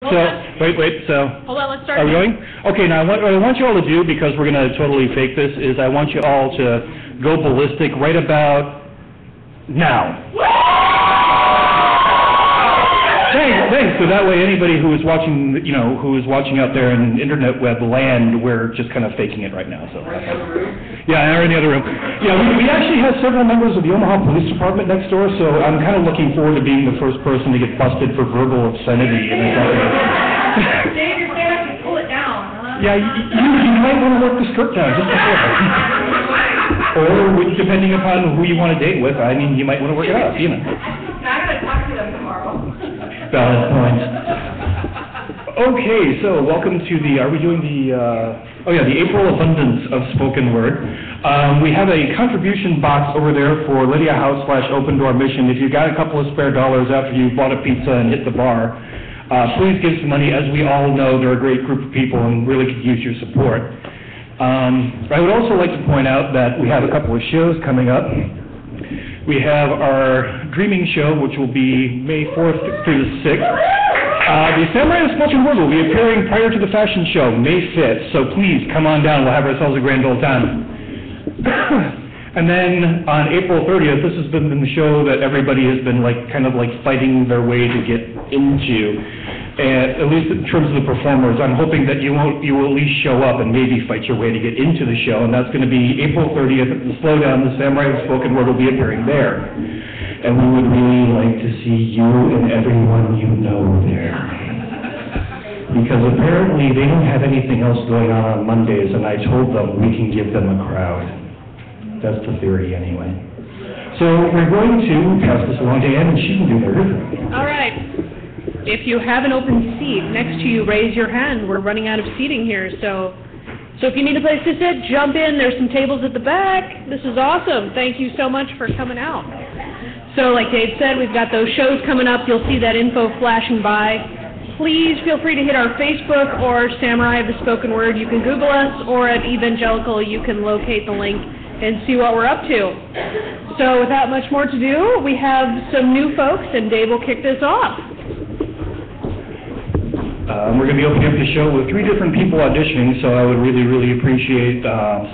So, wait, so... Hold on, let's start. Are we going? Okay, now what I want you all to do, because we're going to totally fake this, is I want you all to go ballistic right about now. Thanks. So that way anybody who is watching, who is watching out there in internet web land, we're just kind of faking it right now. So. Yeah, or in the other room. Yeah, we actually have several members of the Omaha Police Department next door, so I'm kind of looking forward to being the first person to get busted for verbal obscenity. Dave, you're going to have to pull it down, huh? Yeah, you might want to work the script down just before. Or depending upon who you want to date with, I mean, you might want to work it out, I'm going to talk to them tomorrow. Valid point. Okay, so welcome to are we doing the April Abundance of Spoken Word. We have a contribution box over there for Lydia House / Open Door Mission. If you got a couple of spare dollars after you bought a pizza and hit the bar, please give some money. As we all know, they're a great group of people and really could use your support. I would also like to point out that we have a couple of shows coming up. We have our Dreaming Show, which will be May 4th through the 6th. The Samurai of Spoken Word will be appearing prior to the fashion show, May 5th, so please come on down. We'll have ourselves a grand old time. And then on April 30th, this has been the show that everybody has been kind of fighting their way to get into. At least in terms of the performers, I'm hoping that you will at least show up and maybe fight your way to get into the show, and that's going to be April 30th at the Slowdown. The Samurai of Spoken Word will be appearing there. And we would really like to see you and everyone you know there. Because apparently they don't have anything else going on Mondays, and I told them we can give them a crowd. That's the theory anyway. So we're going to pass this along to Ann, and she can do everything. All right. If you have an open seat next to you, raise your hand. We're running out of seating here, so if you need a place to sit, jump in. There's some tables at the back. This is awesome. Thank you so much for coming out. So like Dave said, we've got those shows coming up. You'll see that info flashing by. Please feel free to hit our Facebook or Samurai of the Spoken Word. You can Google us, or at Evangelical, you can locate the link and see what we're up to. So without much more to do, we have some new folks, and Dave will kick this off. We're going to be opening up the show with 3 different people auditioning, so I would really, really appreciate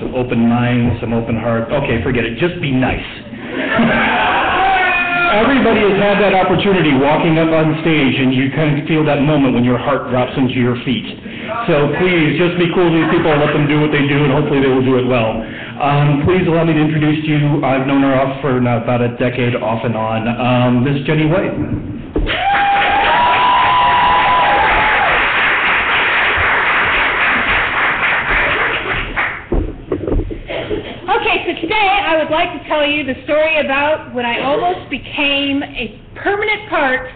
some open minds, some open heart. Okay, forget it. Just be nice. Everybody has had that opportunity walking up on stage, and you kind of feel that moment when your heart drops into your feet. So please, just be cool to these people, let them do what they do, and hopefully they will do it well. Please allow me to introduce you. I've known her for now about a decade off and on. Miss Jenny White. I would like to tell you the story about when I almost became a permanent part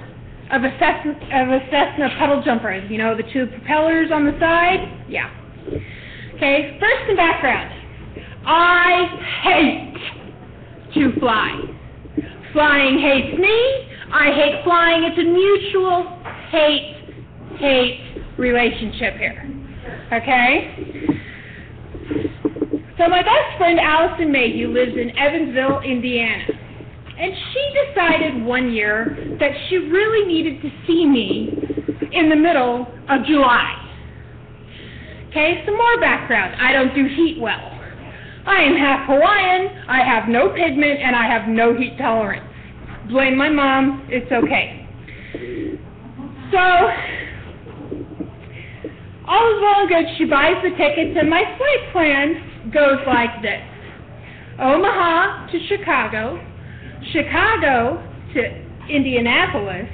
of a Cessna puddle jumpers. You know, the 2 propellers on the side? Yeah. Okay, first the background. I hate to fly. Flying hates me. I hate flying. It's a mutual hate relationship here. Okay? So my best friend Allison Mayhew lives in Evansville, Indiana, and she decided one year that she really needed to see me in the middle of July. Okay, some more background. I don't do heat well. I am half Hawaiian, I have no pigment, and I have no heat tolerance. Blame my mom, it's okay. So, all is well and good, she buys the tickets, and my flight plan goes like this: Omaha to Chicago, Chicago to Indianapolis,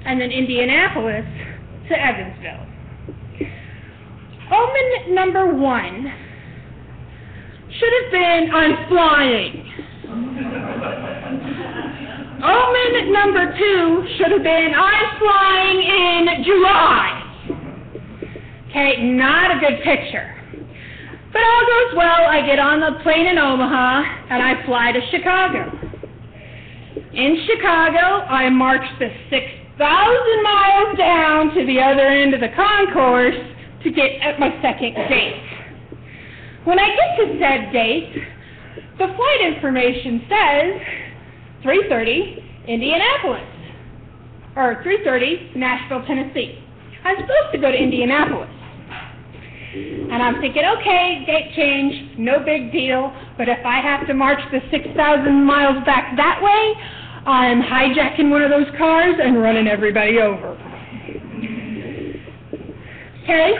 and then Indianapolis to Evansville. Omen number 1 should have been I'm flying. Omen number 2 should have been I'm flying in July. Okay, not a good picture. But all goes well. I get on the plane in Omaha, and I fly to Chicago. In Chicago, I march the 6,000 miles down to the other end of the concourse to get at my second date. When I get to said date, the flight information says 3:30 Indianapolis, or 3:30 Nashville, Tennessee. I'm supposed to go to Indianapolis. And I'm thinking, okay, gate change, no big deal, but if I have to march the 6,000 miles back that way, I'm hijacking one of those cars and running everybody over. Okay?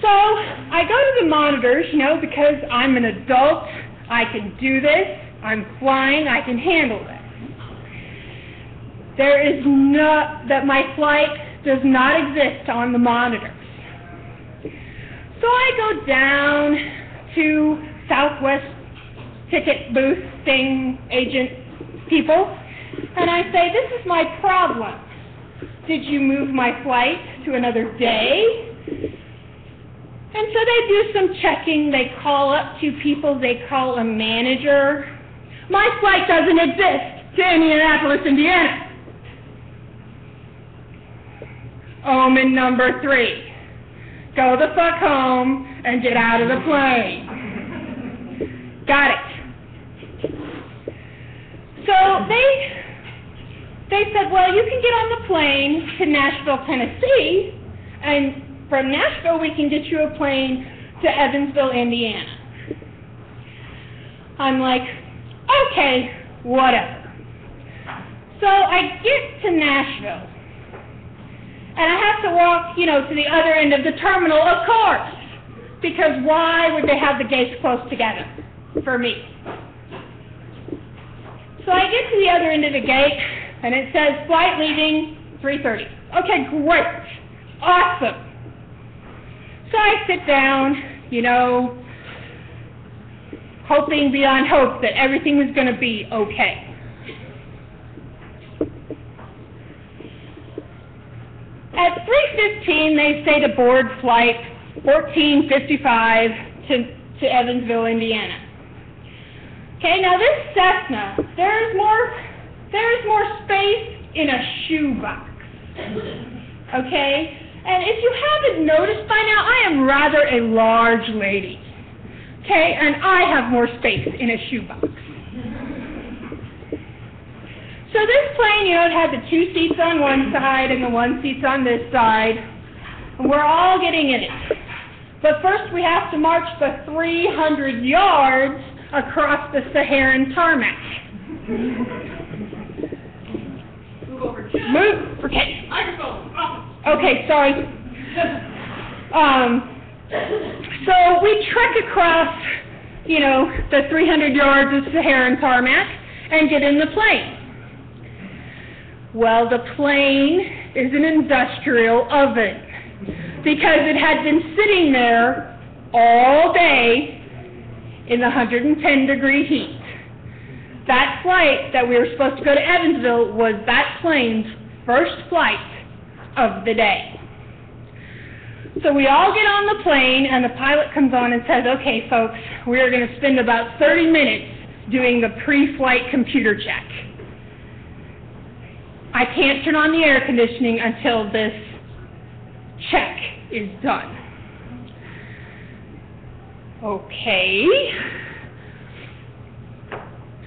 So I go to the monitors, because I'm an adult, I can do this, I'm flying, I can handle this. There is that my flight does not exist on the monitors. So I go down to Southwest ticket booth thing, agent people, and I say, this is my problem. Did you move my flight to another day? And so they do some checking. They call up two people. They call a manager. My flight doesn't exist to Indianapolis, Indiana. Omen number 3. Go the fuck home and get out of the plane. Got it. So they said, well, you can get on the plane to Nashville, Tennessee, and from Nashville we can get you a plane to Evansville, Indiana. I'm like, okay, whatever. So I get to Nashville. And I have to walk, to the other end of the terminal, of course, because why would they have the gates close together for me? So I get to the other end of the gate, and it says, flight leaving 3:30. Okay, great. Awesome. So I sit down, hoping beyond hope that everything was going to be okay. At 3:15, they say to board flight 1455 to Evansville, Indiana. Okay, now this Cessna, there's more space in a shoebox. Okay, and if you haven't noticed by now, I am rather a large lady. Okay, and I have more space in a shoebox. So this plane, it had the 2 seats on one side and the 1 seat on this side, and we're all getting in it. But first we have to march the 300 yards across the Saharan tarmac. Move over. Move. Okay. Okay, sorry. So we trek across, the 300 yards of Saharan tarmac and get in the plane. Well, the plane is an industrial oven because it had been sitting there all day in the 110-degree heat. That flight that we were supposed to go to Evansville was that plane's first flight of the day. So we all get on the plane, and the pilot comes on and says, okay, folks, we are going to spend about 30 minutes doing the pre-flight computer check. I can't turn on the air conditioning until this check is done. Okay.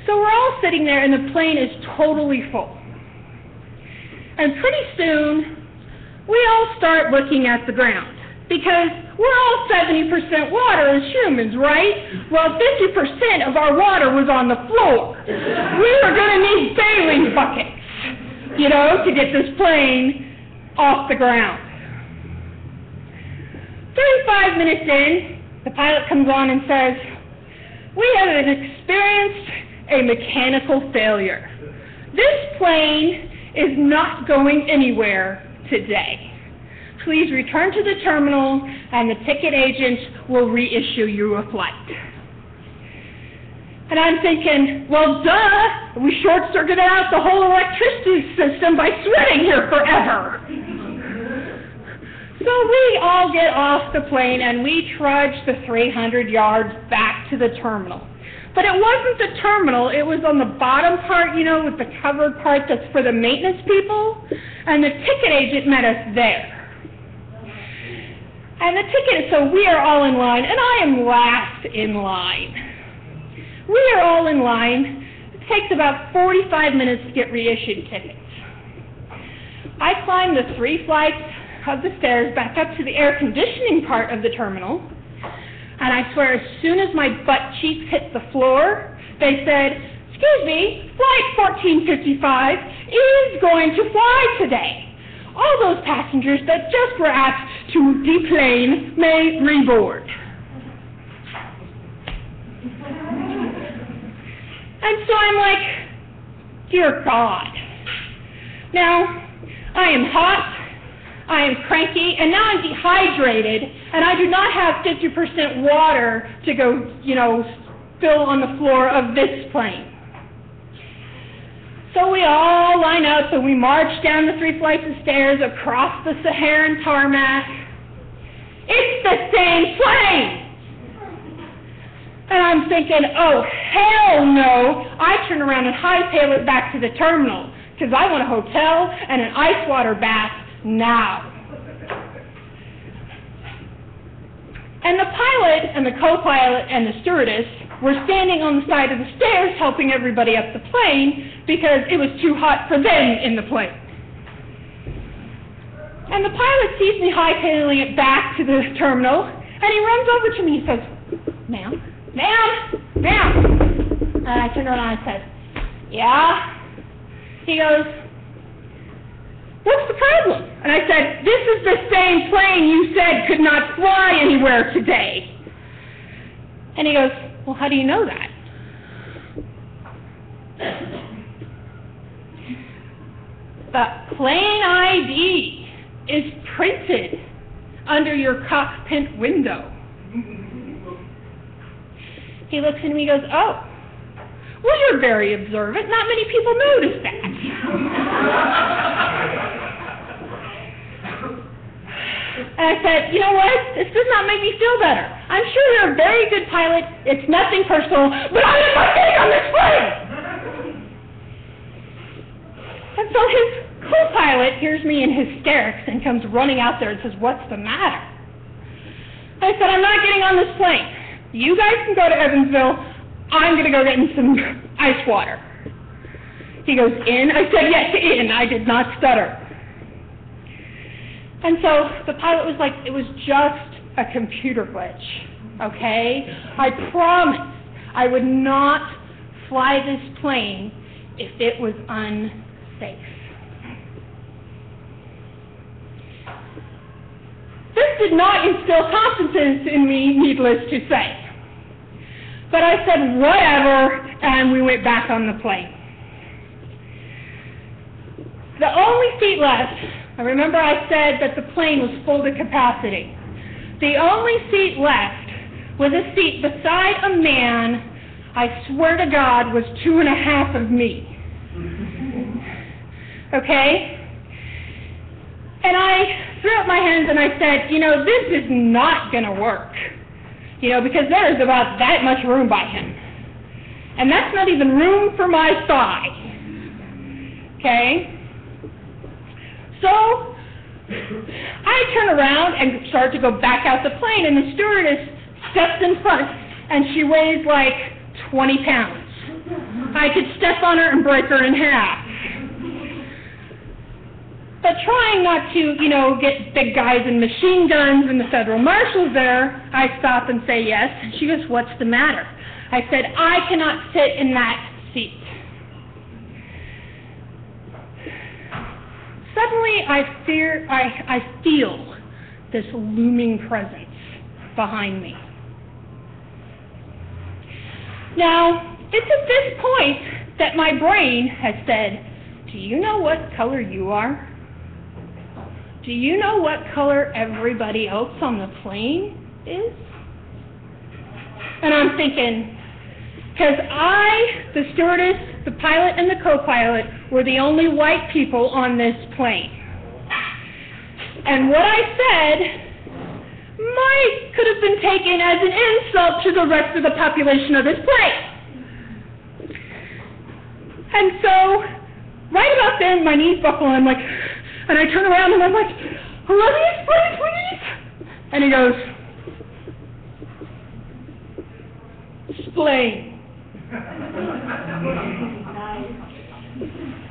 So we're all sitting there, and the plane is totally full. And pretty soon, we all start looking at the ground, because we're all 70% water as humans, right? Well, 50% of our water was on the floor. We were going to need sailing buckets, to get this plane off the ground. 35 minutes in, the pilot comes on and says, we have experienced a mechanical failure. This plane is not going anywhere today. Please return to the terminal and the ticket agent will reissue you a flight. And I'm thinking, well, duh, we short-circuited out the whole electricity system by sweating here forever. So we all get off the plane and we trudge the 300 yards back to the terminal. But it wasn't the terminal, it was on the bottom part, with the covered part that's for the maintenance people, and the ticket agent met us there. And the ticket, so we are all in line, and I am last in line. We are all in line. It takes about 45 minutes to get reissued tickets. I climbed the 3 flights of the stairs back up to the air conditioning part of the terminal, and I swear as soon as my butt cheeks hit the floor, they said, "Excuse me, flight 1455 is going to fly today. All those passengers that just were asked to deplane may reboard." And so I'm like, dear God. Now, I am hot, I am cranky, and now I'm dehydrated, and I do not have 50% water to go, spill on the floor of this plane. So we all line up and we march down the 3 flights of stairs across the Saharan tarmac. It's the same plane! And I'm thinking, oh, hell no. I turn around and hightail it back to the terminal because I want a hotel and an ice water bath now. And the pilot and the co-pilot and the stewardess were standing on the side of the stairs helping everybody up the plane because it was too hot for them in the plane. And the pilot sees me hightailing it back to the terminal, and he runs over to me. He says, "Ma'am, ma'am." And I turn around and I said, "Yeah?" He goes, "What's the problem?" And I said, "This is the same plane you said could not fly anywhere today." And he goes, "Well, how do you know that?" The plane ID is printed under your cockpit window. He looks at me and goes, "Oh, well, you're very observant. Not many people notice that." And I said, "You know what? This does not make me feel better. I'm sure you're a very good pilot. It's nothing personal, but I am not getting on this plane." And so his co-pilot hears me in hysterics and comes running out there and says, "What's the matter?" I said, "I'm not getting on this plane. You guys can go to Evansville. I'm going to go get in some ice water." He goes, "In?" I said, "Yes, in." I did not stutter. And so the pilot was like, "It was just a computer glitch, okay? I promised I would not fly this plane if it was unsafe." This did not instill confidence in me, needless to say. But I said, whatever, and we went back on the plane. The only seat left, I remember I said that the plane was full to capacity. The only seat left was a seat beside a man, I swear to God, was 2.5 of me. Okay? And I threw up my hands and I said, this is not going to work. Because there is about that much room by him. And that's not even room for my thigh. Okay? So, I turn around and start to go back out the plane, and the stewardess steps in front, and she weighs like 20 pounds. I could step on her and break her in half. But trying not to, get big guys and machine guns and the federal marshals there, I stop and say yes. And she goes, "What's the matter?" I said, "I cannot sit in that seat." Suddenly, I feel this looming presence behind me. Now, it's at this point that my brain has said, "Do you know what color you are? Do you know what color everybody else on the plane is?" And I'm thinking, because the stewardess, the pilot, and the co-pilot were the only white people on this plane. And what I said could have been taken as an insult to the rest of the population of this plane. And so, right about then, my knees buckle, and I turn around and I'm like, "Let me explain, please." And he goes, "Explain."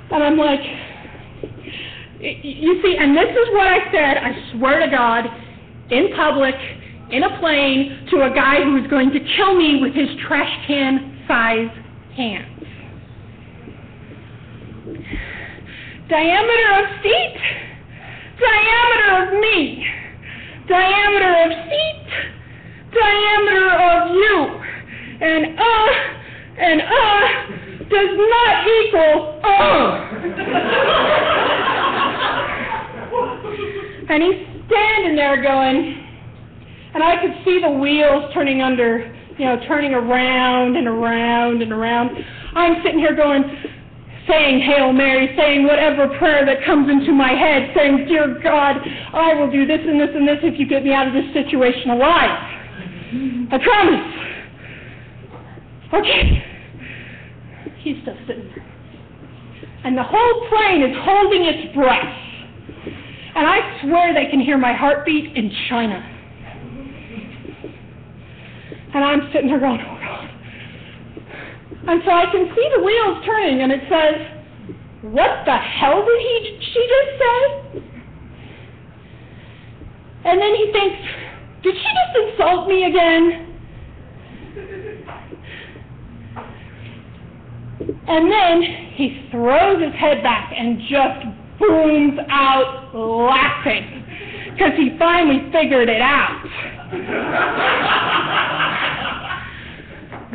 And I'm like, You see, and this is what I said, I swear to God, in public, in a plane, to a guy who was going to kill me with his trash can-size hands. Diameter of seat, diameter of me, diameter of seat, diameter of you, and does not equal And he's standing there going, and I could see the wheels turning turning around and around and around. I'm sitting here going, saying Hail Mary, saying whatever prayer that comes into my head, saying, Dear God, I will do this and this and this if you get me out of this situation alive. I promise. Okay. He's still sitting there. And the whole plane is holding its breath. And I swear they can hear my heartbeat in China. And I'm sitting there going, oh God. And so I can see the wheels turning, and it says, what the hell did she just say? And then he thinks, did she just insult me again? And then he throws his head back and just booms out laughing, because he finally figured it out.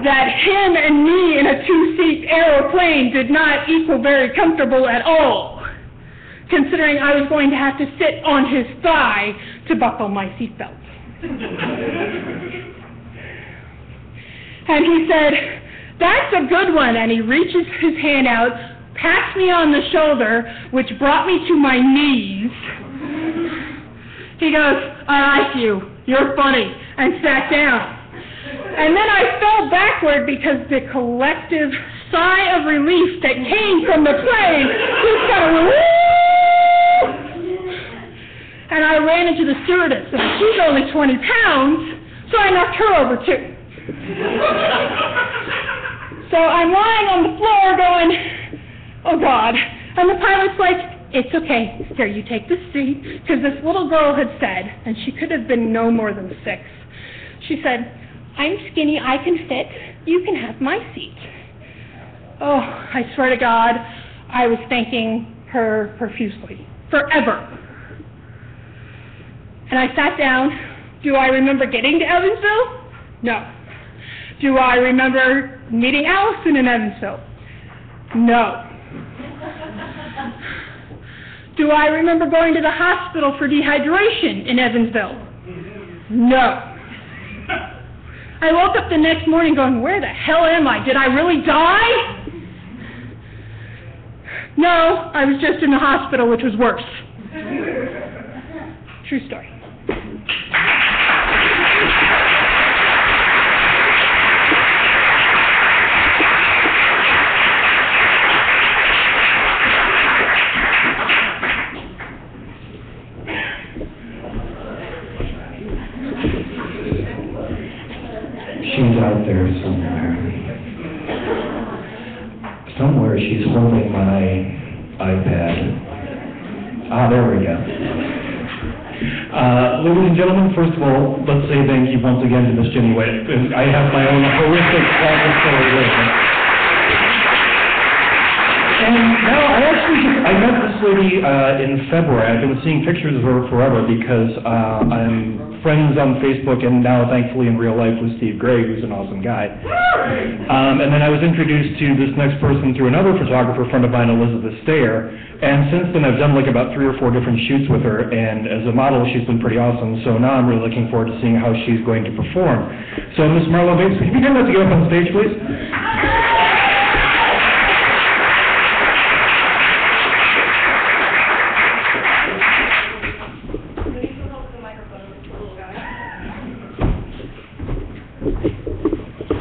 That him and me in a two-seat aeroplane did not equal very comfortable at all, considering I was going to have to sit on his thigh to buckle my seatbelt. And he said, that's a good one, and he reaches his hand out, pats me on the shoulder, which brought me to my knees. He goes, I like you, you're funny, and sat down. And then I fell backward because the collective sigh of relief that came from the plane just kind of went, woo! And I ran into the stewardess, and she's only 20 pounds, so I knocked her over too. So I'm lying on the floor going, oh God. And the pilot's like, it's okay, here, you take this seat, because this little girl had said, and she could have been no more than 6, she said, I'm skinny, I can fit, you can have my seat. Oh, I swear to God, I was thanking her profusely, forever. And I sat down. Do I remember getting to Evansville? No. Do I remember meeting Allison in Evansville? No. Do I remember going to the hospital for dehydration in Evansville? No. I woke up the next morning going, where the hell am I? Did I really die? No, I was just in the hospital, which was worse. True story. She's out there somewhere. Somewhere she's holding my iPad. There we go. Ladies and gentlemen, first of all, let's say thank you once again to Miss Jenny White. I have my own horrific awful story with her. And now I met this lady in February. I've been seeing pictures of her forever because I'm friends on Facebook and now thankfully in real life with Steve Gray, who's an awesome guy. And then I was introduced to this next person through another photographer friend of mine, Elizabeth Stayer. And since then I've done like about 3 or 4 different shoots with her, and as a model she's been pretty awesome. So now I'm really looking forward to seeing how she's going to perform. So Miss Marlo Bates, would you be kind enough to get up on stage, please?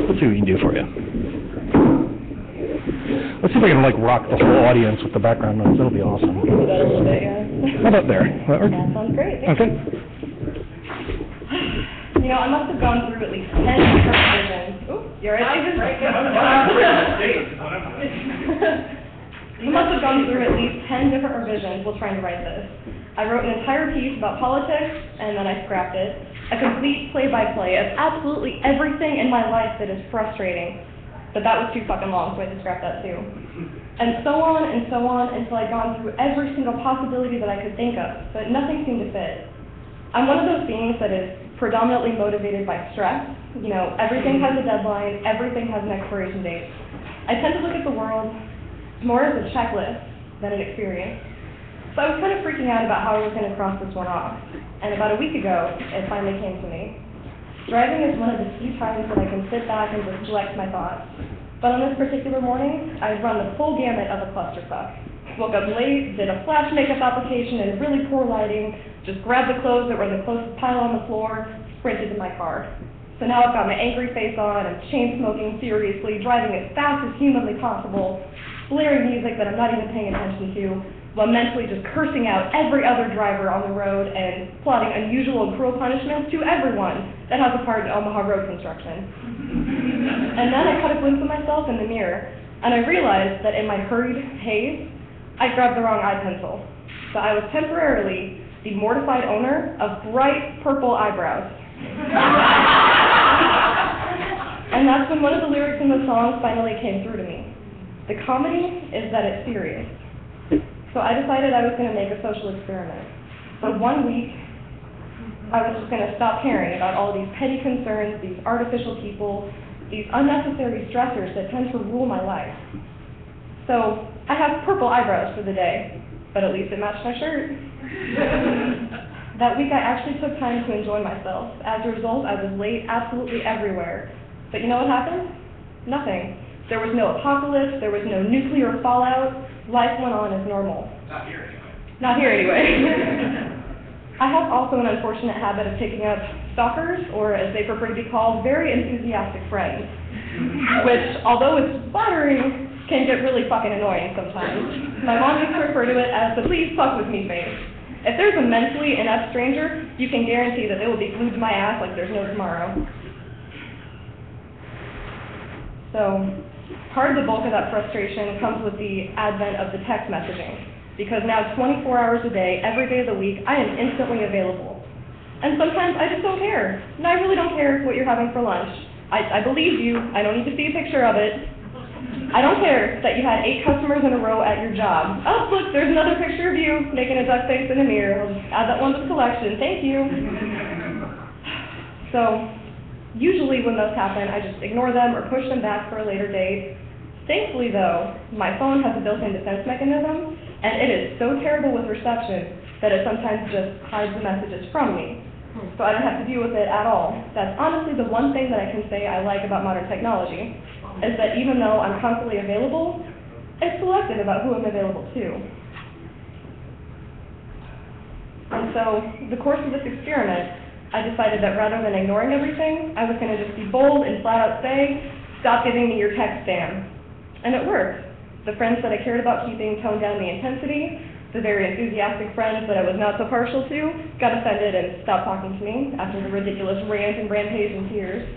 Let's see what we can do for you. Let's see if I can, like, rock the whole audience with the background noise. That'll be awesome. Do that a little bit, yeah. How about there? That sounds great. Okay. You know, I must have gone through at least 10 different versions. Ooh, you're right. I must have gone through at least 10 different revisions while trying to write this. I wrote an entire piece about politics, and then I scrapped it. A complete play-by-play of absolutely everything in my life that is frustrating. But that was too fucking long, so I had to scrap that too. And so on until I'd gone through every single possibility that I could think of, but nothing seemed to fit. I'm one of those beings that is predominantly motivated by stress. You know, everything has a deadline, everything has an expiration date. I tend to look at the world more as a checklist than an experience. So I was kind of freaking out about how I was going to cross this one off. And about a week ago, it finally came to me. Driving is one of the few times that I can sit back and just collect my thoughts. But on this particular morning, I'd run the full gamut of a clusterfuck. Woke up late, did a flash makeup application in really poor lighting, just grabbed the clothes that were in the closest pile on the floor, sprinted to my car. So now I've got my angry face on, I'm chain smoking furiously, driving as fast as humanly possible, blaring music that I'm not even paying attention to, while mentally just cursing out every other driver on the road and plotting unusual and cruel punishments to everyone that has a part in Omaha road construction. And then I caught a glimpse of myself in the mirror, and I realized that in my hurried haze, I grabbed the wrong eye pencil. So I was temporarily the mortified owner of bright purple eyebrows. And that's when one of the lyrics in the song finally came through to me. The comedy is that it's serious. So I decided I was going to make a social experiment. For 1 week, I was just going to stop caring about all these petty concerns, these artificial people, these unnecessary stressors that tend to rule my life. So I have purple eyebrows for the day, but at least it matched my shirt. That week I actually took time to enjoy myself. As a result, I was late absolutely everywhere. But you know what happened? Nothing. There was no apocalypse, there was no nuclear fallout. Life went on as normal. Not here anyway. Not here anyway. I have also an unfortunate habit of picking up stalkers, or as they prefer to be called, very enthusiastic friends. Which, although it's flattering, can get really fucking annoying sometimes. My mom used to refer to it as the please fuck with me face. If there's a mentally inept stranger, you can guarantee that they will be glued to my ass like there's no tomorrow. So, part of the bulk of that frustration comes with the advent of the text messaging. Because now 24 hours a day, every day of the week, I am instantly available. And sometimes I just don't care. And I really don't care what you're having for lunch. I believe you. I don't need to see a picture of it. I don't care that you had 8 customers in a row at your job. Oh, look, there's another picture of you making a duck face in a mirror. I'll just add that one to the collection. Thank you. So, usually when those happen, I just ignore them or push them back for a later date. Thankfully, though, my phone has a built-in defense mechanism, and it is so terrible with reception that it sometimes just hides the messages from me. So I don't have to deal with it at all. That's honestly the one thing that I can say I like about modern technology, is that even though I'm constantly available, it's selective about who I'm available to. And so, the course of this experiment, I decided that rather than ignoring everything, I was going to just be bold and flat out say, stop giving me your text spam. And it worked. The friends that I cared about keeping toned down the intensity. The very enthusiastic friends that I was not so partial to got offended and stopped talking to me after the ridiculous rant and rampage and tears.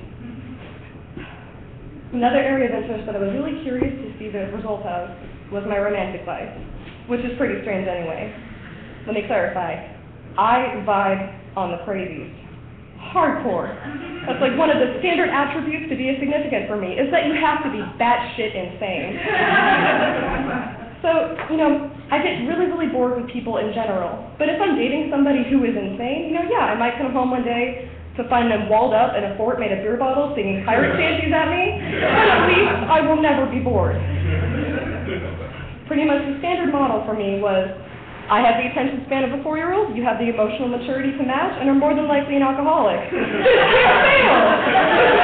Another area of interest that I was really curious to see the result of was my romantic life, which is pretty strange anyway. Let me clarify. I vibe on the crazies. Hardcore. That's like one of the standard attributes to be significant for me, is that you have to be batshit insane. So, you know, I get really, really bored with people in general. But if I'm dating somebody who is insane, you know, yeah, I might come home one day to find them walled up in a fort made of beer bottles singing pirate shanties at me, but at least I will never be bored. Pretty much the standard model for me was, I have the attention span of a 4-year-old, you have the emotional maturity to match, and are more than likely an alcoholic. This can't fail!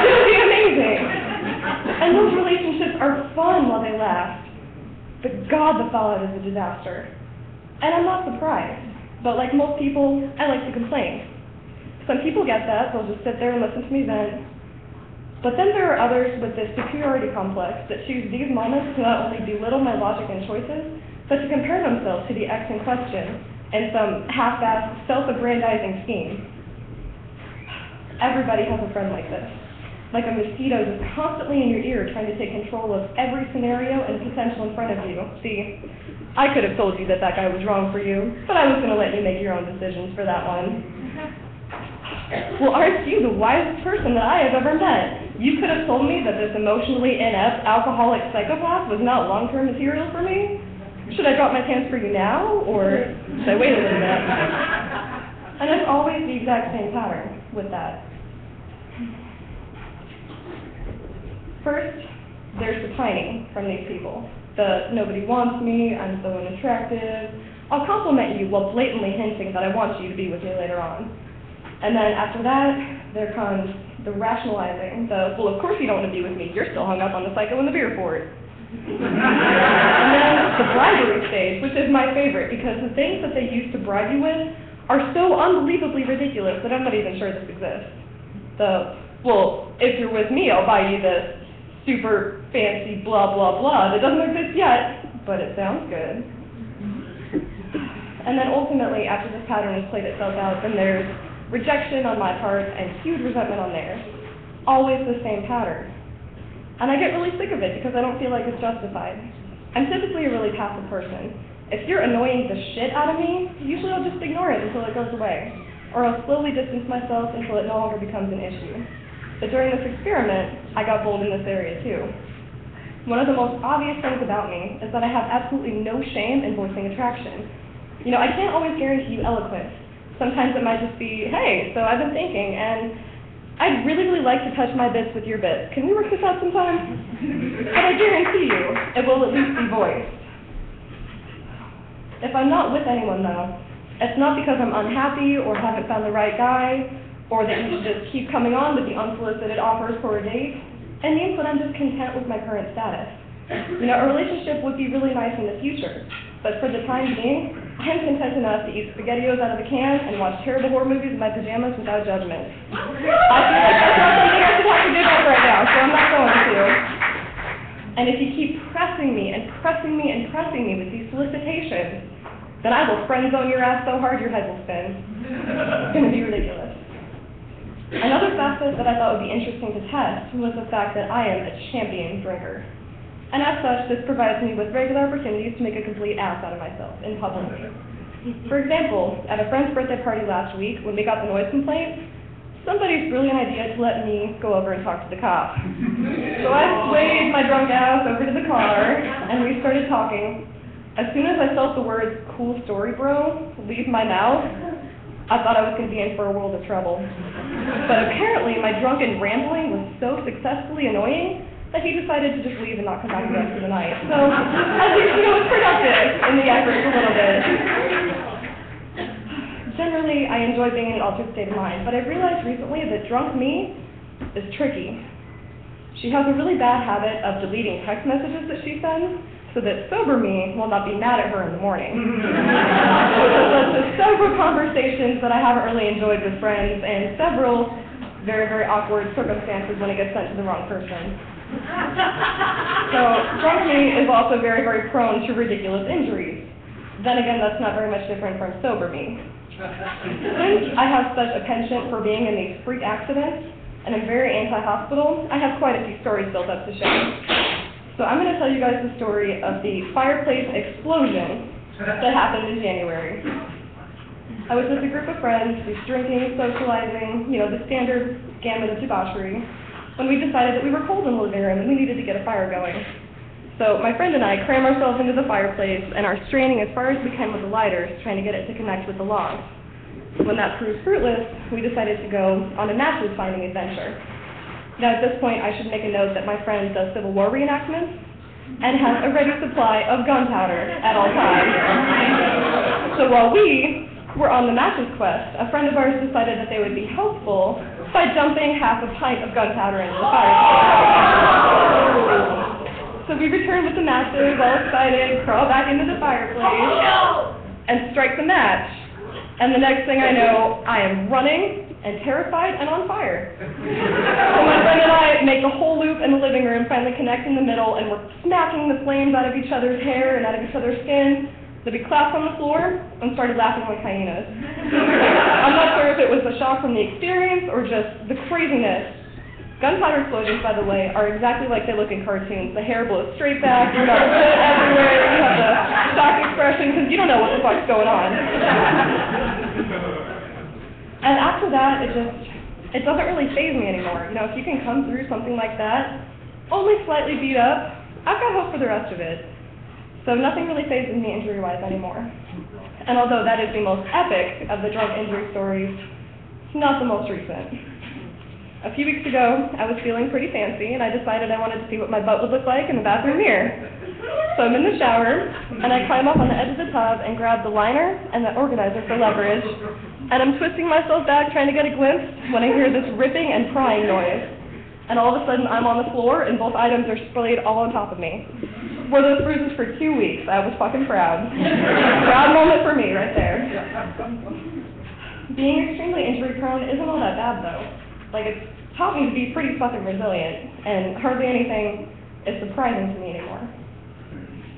This will be amazing! And those relationships are fun while they last. But God, the fallout is a disaster. And I'm not surprised. But like most people, I like to complain. Some people get that, they'll just sit there and listen to me vent. But then there are others with this superiority complex that choose these moments to not only belittle my logic and choices, but to compare themselves to the ex in question in some half-assed, self-aggrandizing scheme. Everybody has a friend like this. like a mosquito just constantly in your ear trying to take control of every scenario and potential in front of you. See, I could have told you that that guy was wrong for you, but I was going to let you make your own decisions for that one. Well, aren't you the wisest person that I have ever met? You could have told me that this emotionally inept alcoholic psychopath was not long-term material for me? Should I drop my pants for you now, or should I wait a little bit? And it's always the exact same pattern with that. First, there's the pining from these people. The nobody wants me, I'm so unattractive. I'll compliment you while blatantly hinting that I want you to be with me later on. And then after that, there comes the rationalizing, well, of course you don't want to be with me, you're still hung up on the psycho and the beer fort. And then the bribery stage, which is my favorite, because the things that they use to bribe you with are so unbelievably ridiculous that I'm not even sure this exists. Well, if you're with me, I'll buy you this super fancy blah, blah, blah that doesn't exist yet, but it sounds good. And then ultimately, after this pattern has played itself out, then there's rejection on my part and huge resentment on theirs. Always the same pattern. And I get really sick of it because I don't feel like it's justified. I'm typically a really passive person. If you're annoying the shit out of me, usually I'll just ignore it until it goes away. Or I'll slowly distance myself until it no longer becomes an issue. But during this experiment, I got bold in this area too. One of the most obvious things about me is that I have absolutely no shame in voicing attraction. You know, I can't always guarantee you eloquence. Sometimes it might just be, hey, so I've been thinking, and I'd really, really like to touch my bits with your bits. Can we work this out sometime? And I guarantee you, it will at least be voiced. If I'm not with anyone, though, it's not because I'm unhappy or haven't found the right guy, or that you should just keep coming on with the unsolicited offers for a date. It means that I'm just content with my current status. You know, a relationship would be really nice in the future, but for the time being, I'm content enough to eat SpaghettiOs out of a can and watch terrible horror movies in my pajamas without judgment. I feel like that's not something I should have to give up right now, so I'm not going to. And if you keep pressing me and pressing me and pressing me with these solicitations, then I will friend zone your ass so hard your head will spin. It's going to be ridiculous. Another facet that I thought would be interesting to test was the fact that I am a champion drinker. And as such, this provides me with regular opportunities to make a complete ass out of myself in public. For example, at a friend's birthday party last week, when we got the noise complaint, somebody's brilliant idea to let me go over and talk to the cop. So I swayed my drunk ass over to the car, and we started talking. As soon as I felt the words, "cool story, bro," leave my mouth, I thought I was going to be in for a world of trouble. But apparently, my drunken rambling was so successfully annoying that he decided to just leave and not come back the rest of the night. So, as you see, it was productive in the effort a little bit. Generally, I enjoy being in an altered state of mind, but I've realized recently that drunk me is tricky. She has a really bad habit of deleting text messages that she sends, so that sober me will not be mad at her in the morning. Which has led to several conversations that I haven't really enjoyed with friends, and several very, very awkward circumstances when it gets sent to the wrong person. So, drunk me is also very, very prone to ridiculous injuries. Then again, that's not very much different from sober me. Since I have such a penchant for being in these freak accidents, and I'm very anti-hospital, I have quite a few stories built up to share. So I'm going to tell you guys the story of the fireplace explosion that happened in January. I was with a group of friends, just drinking, socializing, you know, the standard gamut of debauchery, when we decided that we were cold in the living room and we needed to get a fire going. So my friend and I cram ourselves into the fireplace and are straining as far as we can with the lighters, trying to get it to connect with the logs. When that proved fruitless, we decided to go on a matches finding adventure. Now at this point, I should make a note that my friend does Civil War reenactments and has a ready supply of gunpowder at all times. So while we were on the matches quest, a friend of ours decided that they would be helpful by dumping half a pint of gunpowder into the fireplace. So we return with the matches, all excited, crawl back into the fireplace, and strike the match. And the next thing I know, I am running and terrified and on fire. So my friend and I make a whole loop in the living room, finally connect in the middle, and we're smacking the flames out of each other's hair and out of each other's skin. Then we collapsed on the floor and started laughing like hyenas. I'm not sure if it was the shock from the experience or just the craziness. Gunpowder explosions, by the way, are exactly like they look in cartoons. The hair blows straight back, you've got blood everywhere, you have the shock expression, because you don't know what the fuck's going on. And after that, it doesn't really faze me anymore. You know, if you can come through something like that, only slightly beat up, I've got hope for the rest of it. So nothing really fazes me injury-wise anymore. And although that is the most epic of the drunk injury stories, it's not the most recent. A few weeks ago, I was feeling pretty fancy, and I decided I wanted to see what my butt would look like in the bathroom mirror. So I'm in the shower, and I climb up on the edge of the tub and grab the liner and the organizer for leverage, and I'm twisting myself back trying to get a glimpse when I hear this ripping and prying noise. And all of a sudden, I'm on the floor, and both items are splayed all on top of me. Wore those bruises for 2 weeks. I was fucking proud. Proud moment for me right there. Being extremely injury-prone isn't all that bad, though. Like, it's taught me to be pretty fucking resilient, and hardly anything is surprising to me anymore.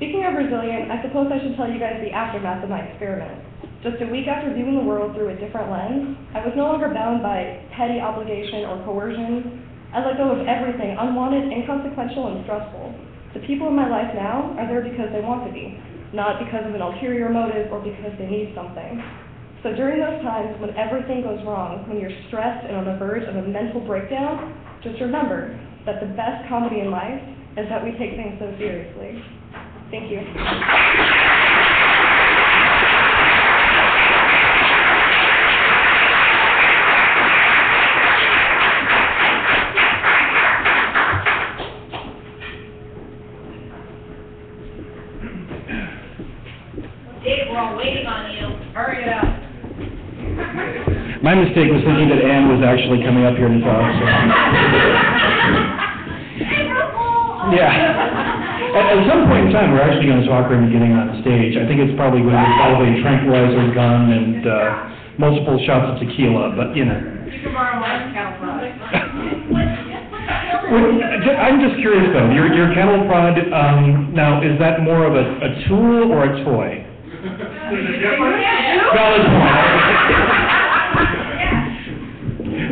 Speaking of resilient, I suppose I should tell you guys the aftermath of my experiment. Just a week after viewing the world through a different lens, I was no longer bound by petty obligation or coercion. I let go of everything unwanted, inconsequential, and stressful. The people in my life now are there because they want to be, not because of an ulterior motive or because they need something. So during those times when everything goes wrong, when you're stressed and on the verge of a mental breakdown, just remember that the best comedy in life is that we take things so seriously. Thank you. Dave, we're all waiting on you. Hurry it up. My mistake was thinking that Ann was actually coming up here to talk. So. Yeah. At some point in time, we're actually going to talk her into getting on stage. I think it's probably going to involve a tranquilizer gun and multiple shots of tequila, but you know. You can borrow my cattle prod. I'm just curious though, your cattle prod, now is that more of a tool or a toy? Valid point.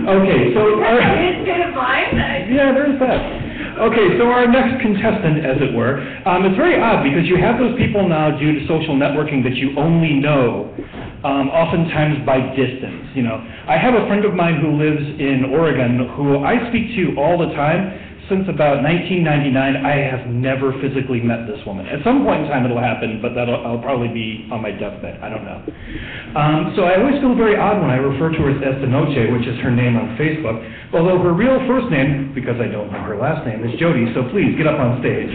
Okay, so yeah, there's that. Okay, so our next contestant, as it were, it's very odd because you have those people now due to social networking that you only know, oftentimes by distance. You know, I have a friend of mine who lives in Oregon who I speak to all the time. Since about 1999, I have never physically met this woman. At some point in time it'll happen, but I'll probably be on my deathbed. I don't know. So I always feel very odd when I refer to her as Esta Noche, which is her name on Facebook, although her real first name, because I don't know her last name, is Jody, so please get up on stage.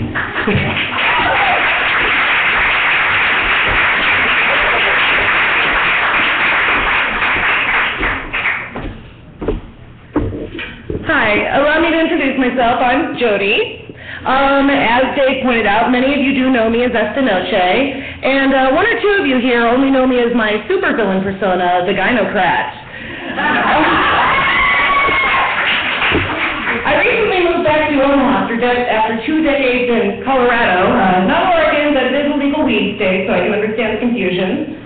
Hi, allow me to introduce myself. I'm Jody. As Dave pointed out, many of you do know me as Esta Noche, and one or two of you here only know me as my supervillain persona, the Gynocrat. I recently moved back to Omaha after 2 decades in Colorado, not Oregon, but it is a legal weed state, so I can understand the confusion.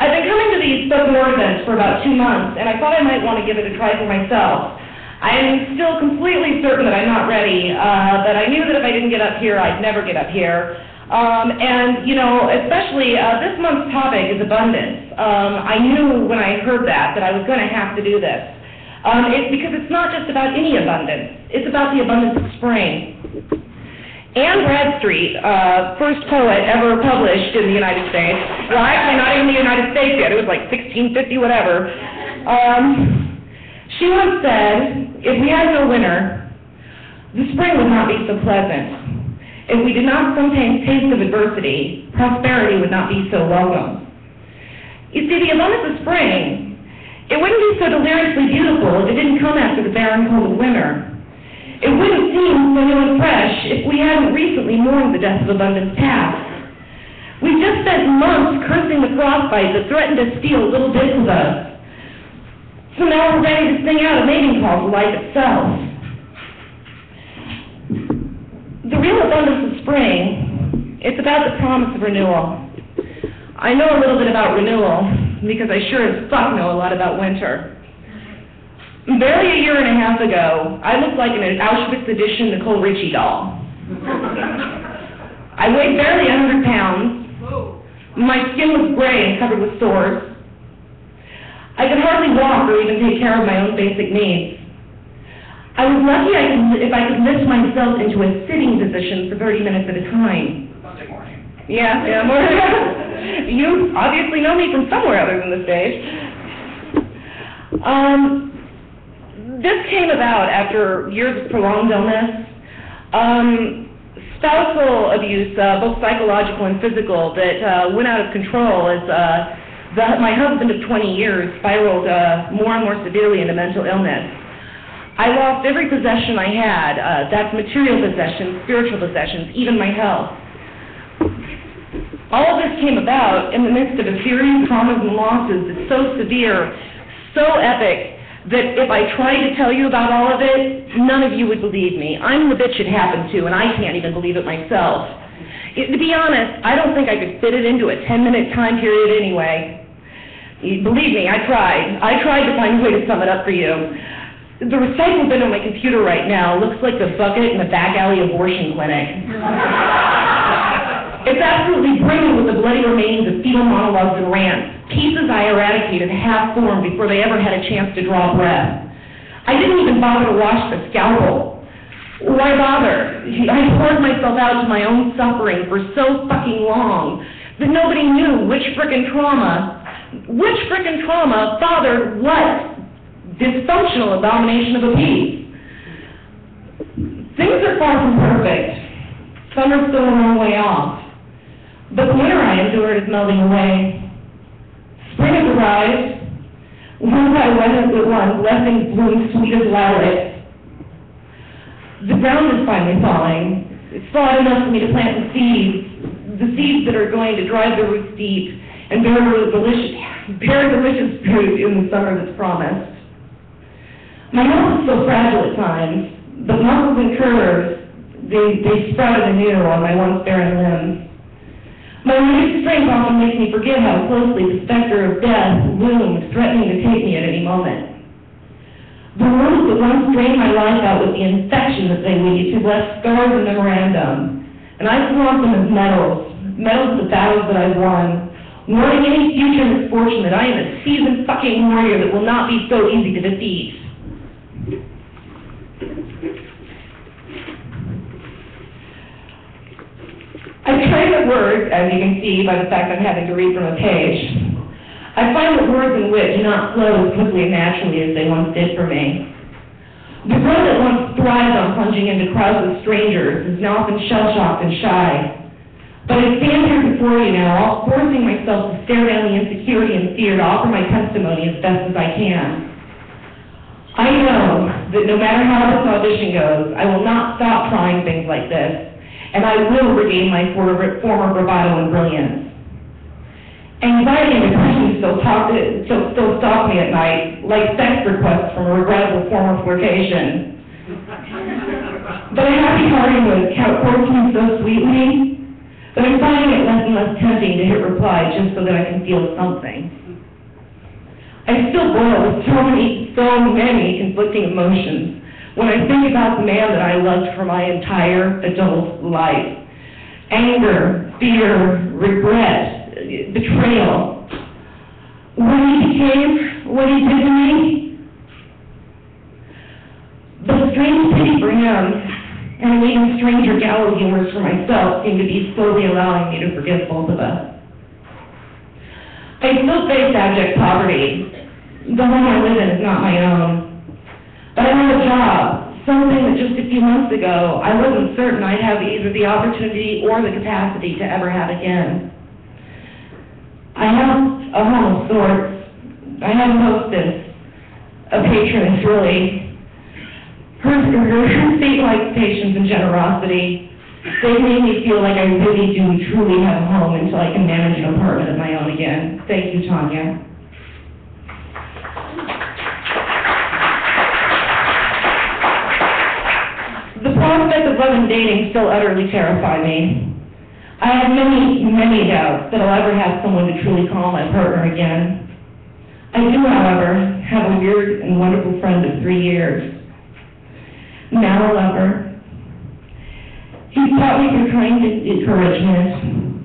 I've been coming to these spoken word events for about 2 months, and I thought I might want to give it a try for myself. I am still completely certain that I'm not ready, but I knew that if I didn't get up here, I'd never get up here. And, you know, especially this month's topic is abundance. I knew when I heard that I was going to have to do this. It's because it's not just about any abundance. It's about the abundance of spring. Anne Bradstreet, first poet ever published in the United States, well, actually not even the United States yet, it was like 1650 whatever, she once said, if we had no winter, the spring would not be so pleasant. If we did not sometimes taste of adversity, prosperity would not be so welcome. You see, the abundance of spring, it wouldn't be so deliriously beautiful if it didn't come after the barren cold of winter. It wouldn't seem so new and fresh if we hadn't recently mourned the death of abundance past. We've just spent months cursing the frostbite that threatened to steal little bits of us. So now we're ready to sing out a mating call to life itself. The real abundance of spring, it's about the promise of renewal. I know a little bit about renewal because I sure as fuck know a lot about winter. Barely a year and a half ago, I looked like an Auschwitz edition Nicole Richie doll. I weighed barely 100 pounds. My skin was gray and covered with sores. I could hardly walk or even take care of my own basic needs. I was lucky if I could lift myself into a sitting position for 30 minutes at a time. Sunday morning. Yeah, more. You obviously know me from somewhere other than the stage. This came about after years of prolonged illness, spousal abuse, both psychological and physical, that went out of control as my husband of 20 years spiraled more and more severely into mental illness. I lost every possession I had. That's material possessions, spiritual possessions, even my health. All of this came about in the midst of a series of traumas and losses that's so severe, so epic, that if I tried to tell you about all of it, none of you would believe me. I'm the bitch it happened to, and I can't even believe it myself. To be honest, I don't think I could fit it into a 10-minute time period anyway. Believe me, I tried. I tried to find a way to sum it up for you. The recycle bin on my computer right now looks like the bucket in a back alley abortion clinic. It's absolutely brimming with the bloody remains of fetal monologues and rants, pieces I eradicated half-formed before they ever had a chance to draw breath. I didn't even bother to wash the scalpel. Why bother? I poured myself out to my own suffering for so fucking long that nobody knew which frickin' trauma fathered what dysfunctional abomination of a piece. Things are far from perfect. Summer's still a long way off. But the winter I endured is melting away. Spring has arrived. One by one, blessings bloom sweet as lilacs. The ground is finally thawing. It's thawed enough for me to plant the seeds that are going to drive the roots deep and bear delicious fruit in the summer that's promised. My health is so fragile at times, but muscles and curves, they sprouted anew on my once barren limbs. My renewed strength often makes me forget how closely the specter of death loomed, threatening to take me at any moment. The wounds that once drained my life out with the infection that they lead to left scars and memorandum, and I flaunt them as medals of the battles that I've won, warning any future misfortune that I am a seasoned fucking warrior that will not be so easy to defeat. I train with words, as you can see by the fact I'm having to read from a page. I find that words and wit do not flow as quickly and naturally as they once did for me. The girl that once thrived on plunging into crowds of strangers is now often shell-shocked and shy. But I stand here before you now, all forcing myself to stare down the insecurity and fear to offer my testimony as best as I can. I know that no matter how this audition goes, I will not stop trying things like this, and I will regain my former bravado and brilliance. Anxiety and depression still stalk me at night, like sex requests from a regrettable former flirtation. But a happy hearting was courts me so sweetly that I'm finding it less and less tempting to hit reply just so that I can feel something. I still boil with so many conflicting emotions when I think about the man that I loved for my entire adult life. Anger, fear, regret, betrayal. What he became, what he did to me. But a strange pity for him, and an even stranger gallows humors for myself, seem to be slowly allowing me to forgive both of us. I still face abject poverty. The home I live in is not my own. But I have a job, something that just a few months ago I wasn't certain I'd have either the opportunity or the capacity to ever have again. I have a home of sorts. I have a hostess, a patroness really. Her state-like patience and generosity, they made me feel like I really do truly have a home until I can manage an apartment of my own again. Thank you, Tanya. The prospect of love and dating still utterly terrify me. I have many, many doubts that I'll ever have someone to truly call my partner again. I I do, however, have a weird and wonderful friend of 3 years. Now a lover. He taught me through kind encouragement,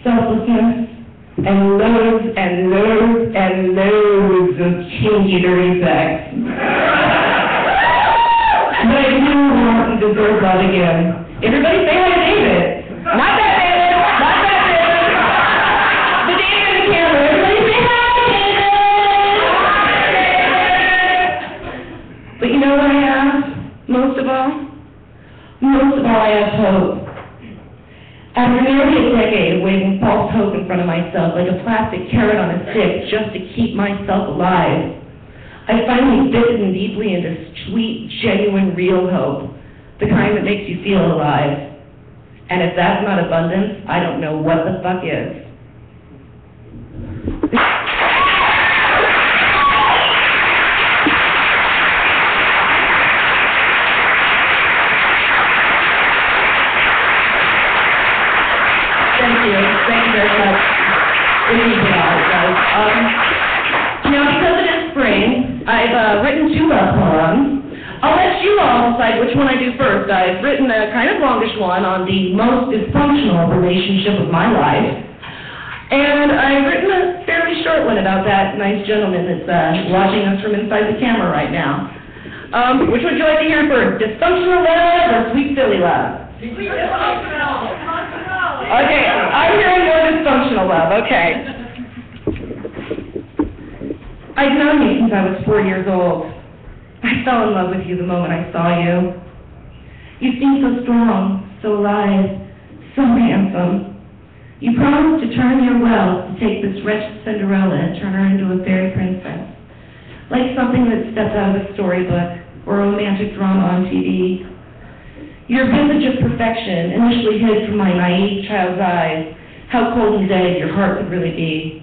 selflessness, and loads and loads and loads of kinky, dirty sex. But I do want and deserve love again. Everybody say hi to David. Not that David, not that David. The David in the camera. Everybody say hi, David. But you know what I have? Most of all? Most of all, I have hope. After nearly a decade of waving false hope in front of myself like a plastic carrot on a stick just to keep myself alive, I finally bitten deeply into sweet, genuine, real hope, the kind that makes you feel alive. And if that's not abundance, I don't know what the fuck is. Thank you very much. It means a lot, guys. Because it is spring, I've written 2 love poems. I'll let you all decide which one I do first. I've written a kind of longish one on the most dysfunctional relationship of my life. And I've written a fairly short one about that nice gentleman that's watching us from inside the camera right now. Which would you like to hear first? Dysfunctional love or sweet silly love? Okay, I'm hearing more dysfunctional love, okay. I've known you since I was 4 years old. I fell in love with you the moment I saw you. You seemed so strong, so alive, so handsome. You promised to turn your wealth to take this wretched Cinderella and turn her into a fairy princess. Like something that stepped out of a storybook or a romantic drama on TV. Your visage of perfection initially hid from my naive child's eyes how cold and dead your heart could really be.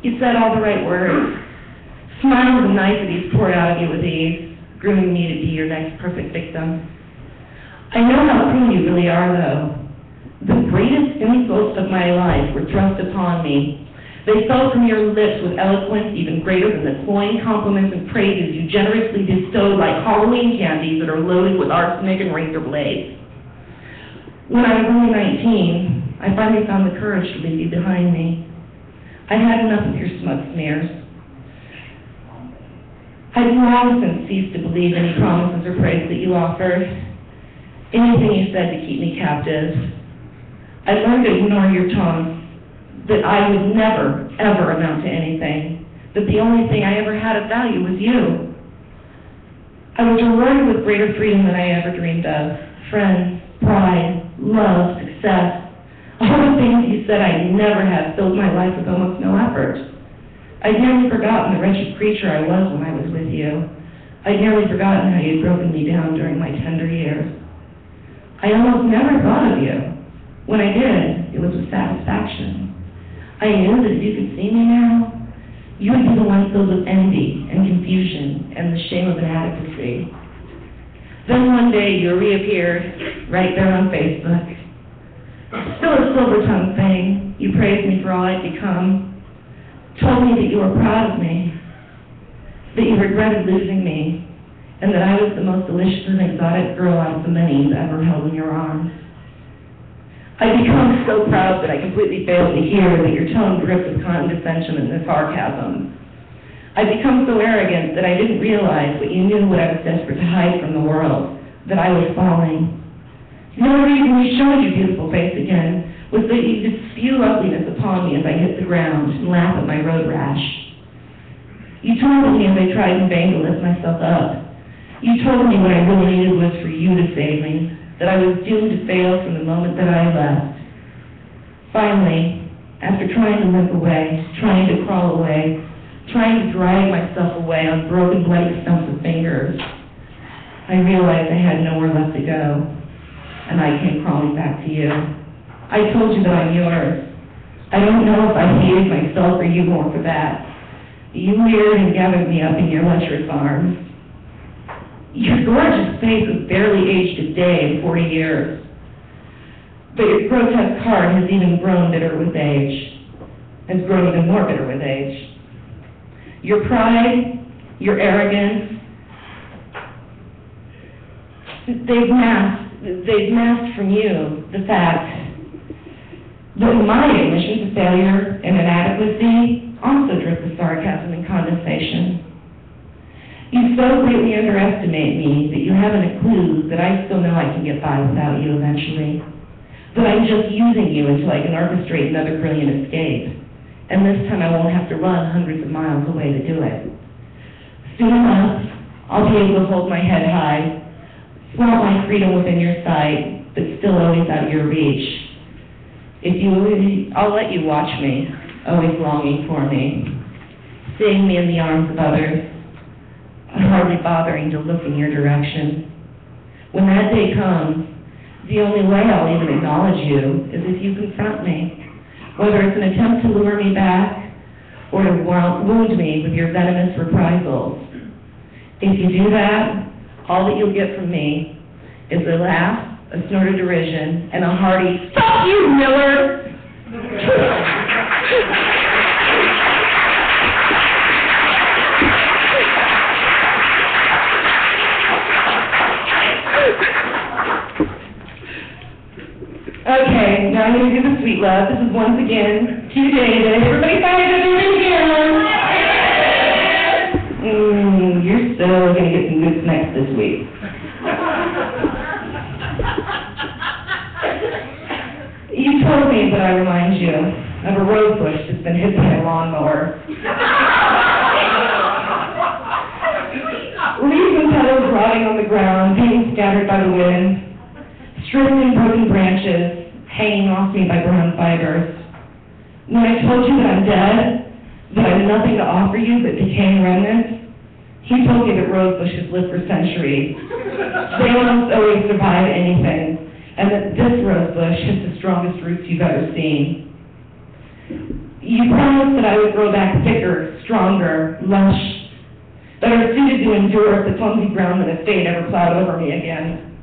You said all the right words. Smiles and niceties poured out of you with ease, grooming me to be your next perfect victim. I know how cruel you really are, though. The greatest insults of my life were thrust upon me. They fell from your lips with eloquence even greater than the cloying compliments and praises you generously bestowed like Halloween candies that are loaded with arsenic and razor blades. When I was only 19, I finally found the courage to leave you behind me. I had enough of your smug smears. I've long since ceased to believe any promises or praise that you offered, anything you said to keep me captive. I learned to ignore your taunts, that I would never, ever amount to anything, that the only thing I ever had of value was you. I was rewarded with greater freedom than I ever dreamed of. Friends, pride, love, success, all the things you said I'd never have filled my life with almost no effort. I'd nearly forgotten the wretched creature I was when I was with you. I'd nearly forgotten how you'd broken me down during my tender years. I almost never thought of you. When I did, it was with satisfaction. I knew that if you could see me now, you would be the one filled with envy and confusion and the shame of inadequacy. Then one day you reappeared right there on Facebook. Still a silver-tongued thing, you praised me for all I'd become, told me that you were proud of me, that you regretted losing me, and that I was the most delicious and exotic girl out of the many you've ever held in your arms. I'd become so proud that I completely failed to hear that your tone dripped with condescension and sarcasm. I'd become so arrogant that I didn't realize what you knew what I was desperate to hide from the world, that I was falling. The only reason you showed your beautiful face again was that you could spew ugliness upon me as I hit the ground and laugh at my road rash. You taunted me as I tried in vain to lift myself up. You told me what I really needed was for you to save me, that I was doomed to fail from the moment that I left. Finally, after trying to limp away, trying to crawl away, trying to drag myself away on broken, bloody stumps of fingers, I realized I had nowhere left to go, and I came crawling back to you. I told you that I'm yours. I don't know if I hated myself or you more for that. You reared and gathered me up in your lustrous arms. Your gorgeous face was barely aged a day in 40 years. But your grotesque heart has even grown bitter with age, has grown even more bitter with age. your pride, your arrogance, they've masked from you the fact that my admission to failure and inadequacy also drip with sarcasm and condescension. You so greatly underestimate me that you haven't a clue that I still know I can get by without you eventually. That I'm just using you until I can orchestrate another brilliant escape. And this time I won't have to run hundreds of miles away to do it. Soon enough, I'll be able to hold my head high, flaunt my freedom within your sight, but still always out of your reach. I'll let you watch me, always longing for me, seeing me in the arms of others, hardly bothering to look in your direction. When that day comes, the only way I'll even acknowledge you is if you confront me, whether it's an attempt to lure me back or to wound me with your venomous reprisals. If you do that, all that you'll get from me is a laugh, a snort of derision, and a hearty, "Fuck you, Miller!" Okay, now I'm going to do the sweet love. This is once again to David. Everybody find each other again. You're still going to get some good snacks this week. You told me, but I remind you of a rose bush that's been hit by a lawnmower. Leaves and petals rotting on the ground, being scattered by the wind. Stripping broken branches, hanging off me by brown fibers. When I told you that I'm dead, that I have nothing to offer you but decaying remnants, he told me that rose bushes live for centuries. They almost always survive anything, and that this rose bush has the strongest roots you've ever seen. You promised that I would grow back thicker, stronger, lush, better suited to endure if the clumsy ground that the fate ever plowed over me again.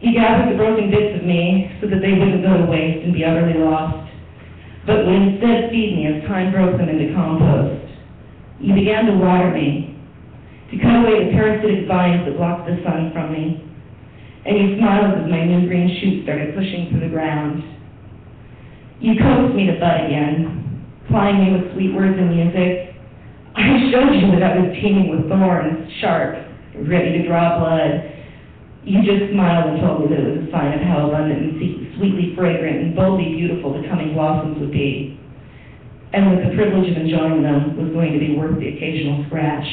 You gathered the broken bits of me so that they wouldn't go to waste and be utterly lost, but would instead feed me as time broke them into compost. You began to water me, to cut away the parasitic vines that blocked the sun from me, and you smiled as my new green shoots started pushing through the ground. You coaxed me to bud again, plying me with sweet words and music. I showed you that I was teeming with thorns, sharp, ready to draw blood. You just smiled and told me that it was a sign of how abundant and sweetly fragrant and boldly beautiful the coming blossoms would be, and that the privilege of enjoying them was going to be worth the occasional scratch.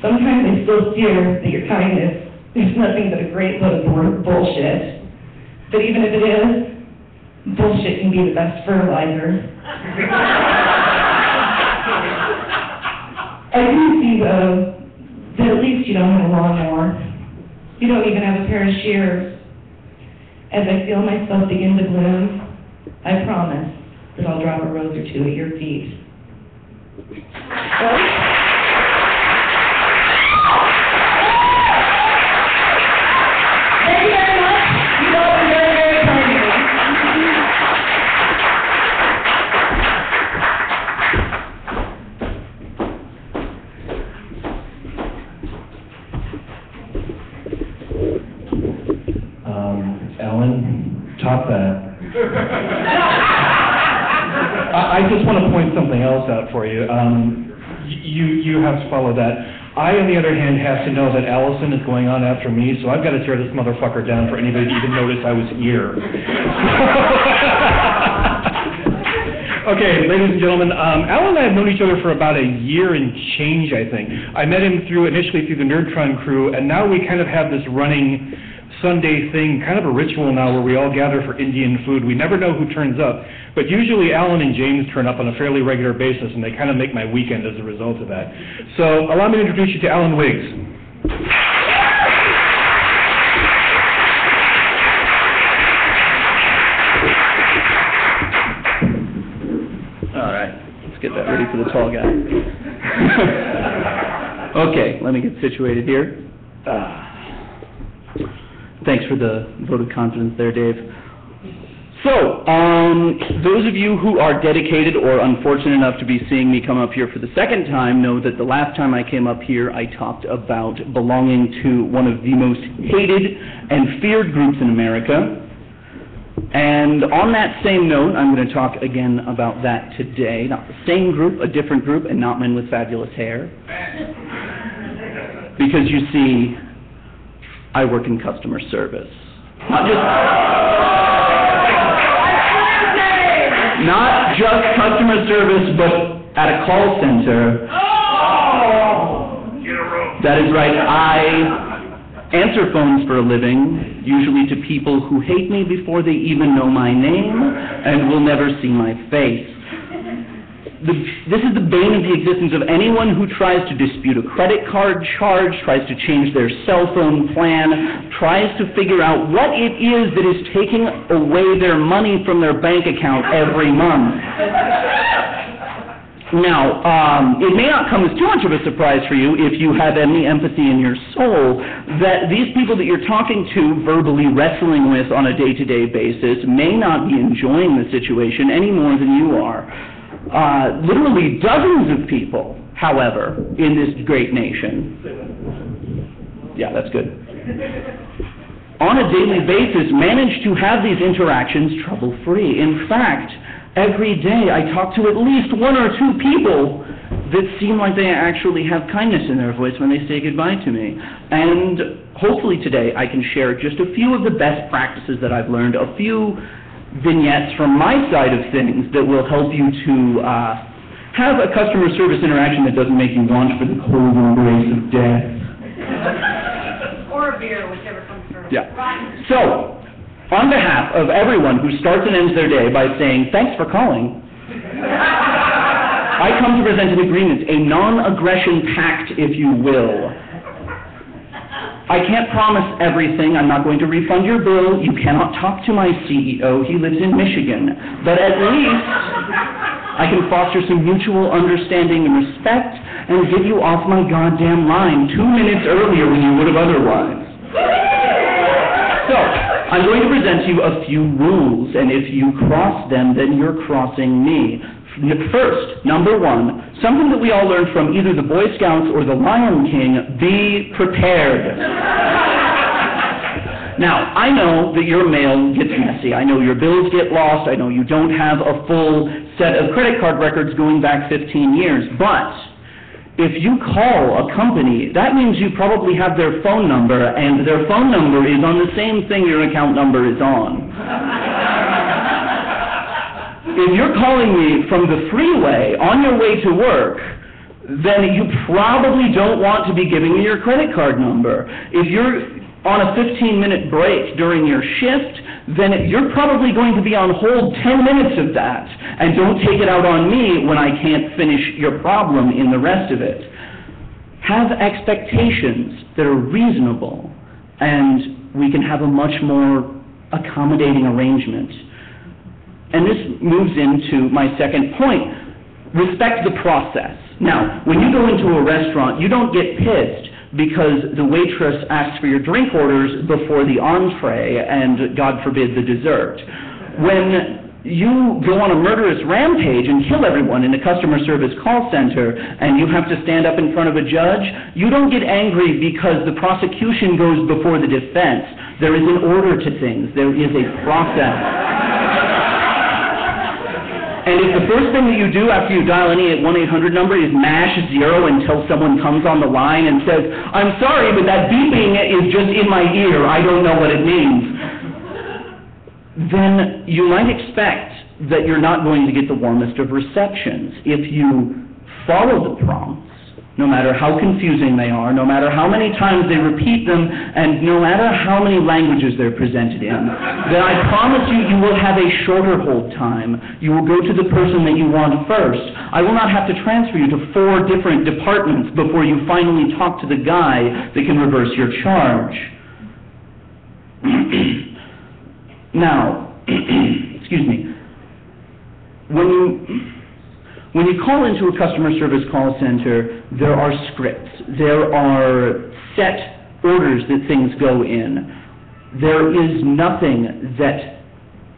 Sometimes I still fear that your kindness is nothing but a great load of bullshit, but even if it is, bullshit can be the best fertilizer. I do see, though, that at least you don't have a lawnmower. You don't even have a pair of shears. As I feel myself begin to bloom, I promise that I'll drop a rose or two at your feet. Thank you very much. You all are very, very kind to me. Ellen, top that. I just want to point something else out for you. You have to follow that. I, on the other hand, have to know that Allison is going on after me, so I've got to tear this motherfucker down for anybody to even notice I was here. Okay, ladies and gentlemen, Alan and I have known each other for about a year and change, I think. I met him initially through the Nerdtron crew, and now we kind of have this running Sunday thing, kind of a ritual now where we all gather for Indian food. We never know who turns up, but usually Alan and James turn up on a fairly regular basis, and they kind of make my weekend as a result of that. So allow me to introduce you to Alan Wiggs. All right, let's get that ready for the tall guy. Okay, let me get situated here. Thanks for the vote of confidence there, Dave. So, those of you who are dedicated or unfortunate enough to be seeing me come up here for the second time know that the last time I came up here, I talked about belonging to one of the most hated and feared groups in America. And on that same note, I'm going to talk again about that today. Not the same group, a different group, and not men with fabulous hair. Because you see, I work in customer service. Not just customer service, but at a call center. That is right. I answer phones for a living, usually to people who hate me before they even know my name and will never see my face. This is the bane of the existence of anyone who tries to dispute a credit card charge, tries to change their cell phone plan, tries to figure out what it is that is taking away their money from their bank account every month. Now, it may not come as too much of a surprise for you if you have any empathy in your soul that these people that you're talking to, verbally wrestling with on a day-to-day basis, may not be enjoying the situation any more than you are. Literally dozens of people, however, in this great nation, yeah, that's good, on a daily basis manage to have these interactions trouble-free. In fact, every day I talk to at least one or two people that seem like they actually have kindness in their voice when they say goodbye to me. And hopefully today I can share just a few of the best practices that I've learned, a few vignettes from my side of things that will help you to have a customer service interaction that doesn't make you launch for the cold embrace of death. Or a beer, whichever comes first. Yeah. So, on behalf of everyone who starts and ends their day by saying, "Thanks for calling," I come to present an agreement, a non-aggression pact, if you will. I can't promise everything. I'm not going to refund your bill. You cannot talk to my CEO. He lives in Michigan. But at least I can foster some mutual understanding and respect and get you off my goddamn line 2 minutes earlier than you would have otherwise. So, I'm going to present you a few rules, and if you cross them, then you're crossing me. First, number one, something that we all learned from either the Boy Scouts or the Lion King: be prepared. Now, I know that your mail gets messy. I know your bills get lost. I know you don't have a full set of credit card records going back 15 years. But if you call a company, that means you probably have their phone number, and their phone number is on the same thing your account number is on. If you're calling me from the freeway on your way to work, then you probably don't want to be giving me your credit card number. If you're on a 15-minute break during your shift, then you're probably going to be on hold 10 minutes of that, and don't take it out on me when I can't finish your problem in the rest of it. Have expectations that are reasonable, and we can have a much more accommodating arrangement. And this moves into my second point. Respect the process. Now, when you go into a restaurant, you don't get pissed because the waitress asks for your drink orders before the entree and, God forbid, the dessert. When you go on a murderous rampage and kill everyone in a customer service call center and you have to stand up in front of a judge, you don't get angry because the prosecution goes before the defense. There is an order to things. There is a process. And if the first thing that you do after you dial any 1-800 number is mash 0 until someone comes on the line and says, "I'm sorry, but that beeping is just in my ear, I don't know what it means," then you might expect that you're not going to get the warmest of receptions. If you follow the prompts, no matter how confusing they are, no matter how many times they repeat them, and no matter how many languages they're presented in, then I promise you, you will have a shorter hold time. You will go to the person that you want first. I will not have to transfer you to 4 different departments before you finally talk to the guy that can reverse your charge. Now, excuse me, when you call into a customer service call center, there are scripts. There are set orders that things go in. There is nothing that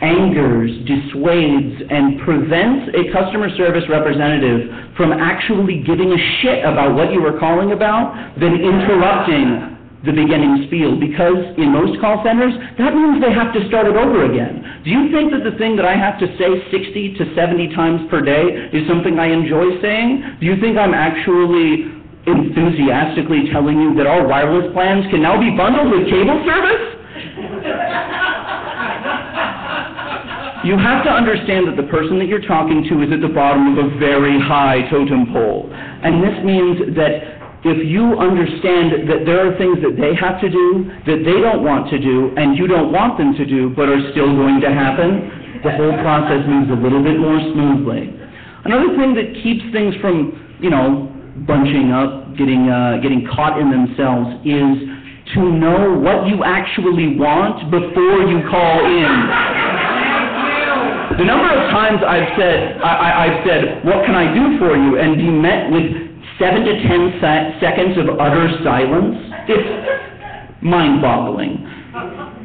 angers, dissuades, and prevents a customer service representative from actually giving a shit about what you were calling about than interrupting the beginning spiel, because in most call centers, that means they have to start it over again. Do you think that the thing that I have to say 60 to 70 times per day is something I enjoy saying? Do you think I'm actually enthusiastically telling you that our wireless plans can now be bundled with cable service? You have to understand that the person that you're talking to is at the bottom of a very high totem pole. And this means that if you understand that there are things that they have to do, that they don't want to do, and you don't want them to do, but are still going to happen, the whole process moves a little bit more smoothly. Another thing that keeps things from, bunching up, getting caught in themselves, is to know what you actually want before you call in. The number of times I've said, what can I do for you, and be met with 7 to 10 seconds of utter silence, it's mind-boggling.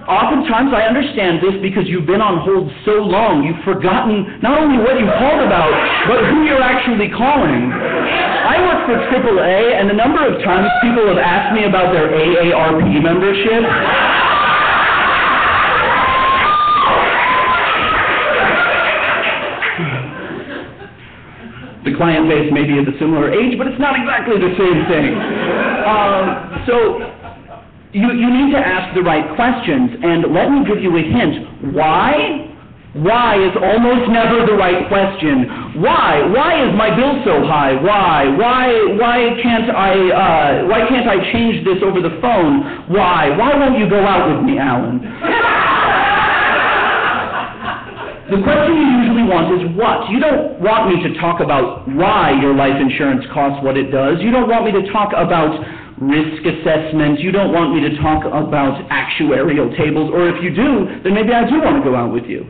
Oftentimes I understand this because you've been on hold so long, you've forgotten not only what you called about, but who you're actually calling. I work for AAA, and the number of times people have asked me about their AARP membership, the client base may be of a similar age, but it's not exactly the same thing. So you need to ask the right questions, and let me give you a hint. Why? Why is almost never the right question. Why? Why is my bill so high? Why? Why can't I change this over the phone? Why? Why won't you go out with me, Alan? The question you usually want is what? You don't want me to talk about why your life insurance costs what it does. You don't want me to talk about risk assessment. You don't want me to talk about actuarial tables. Or if you do, then maybe I do want to go out with you.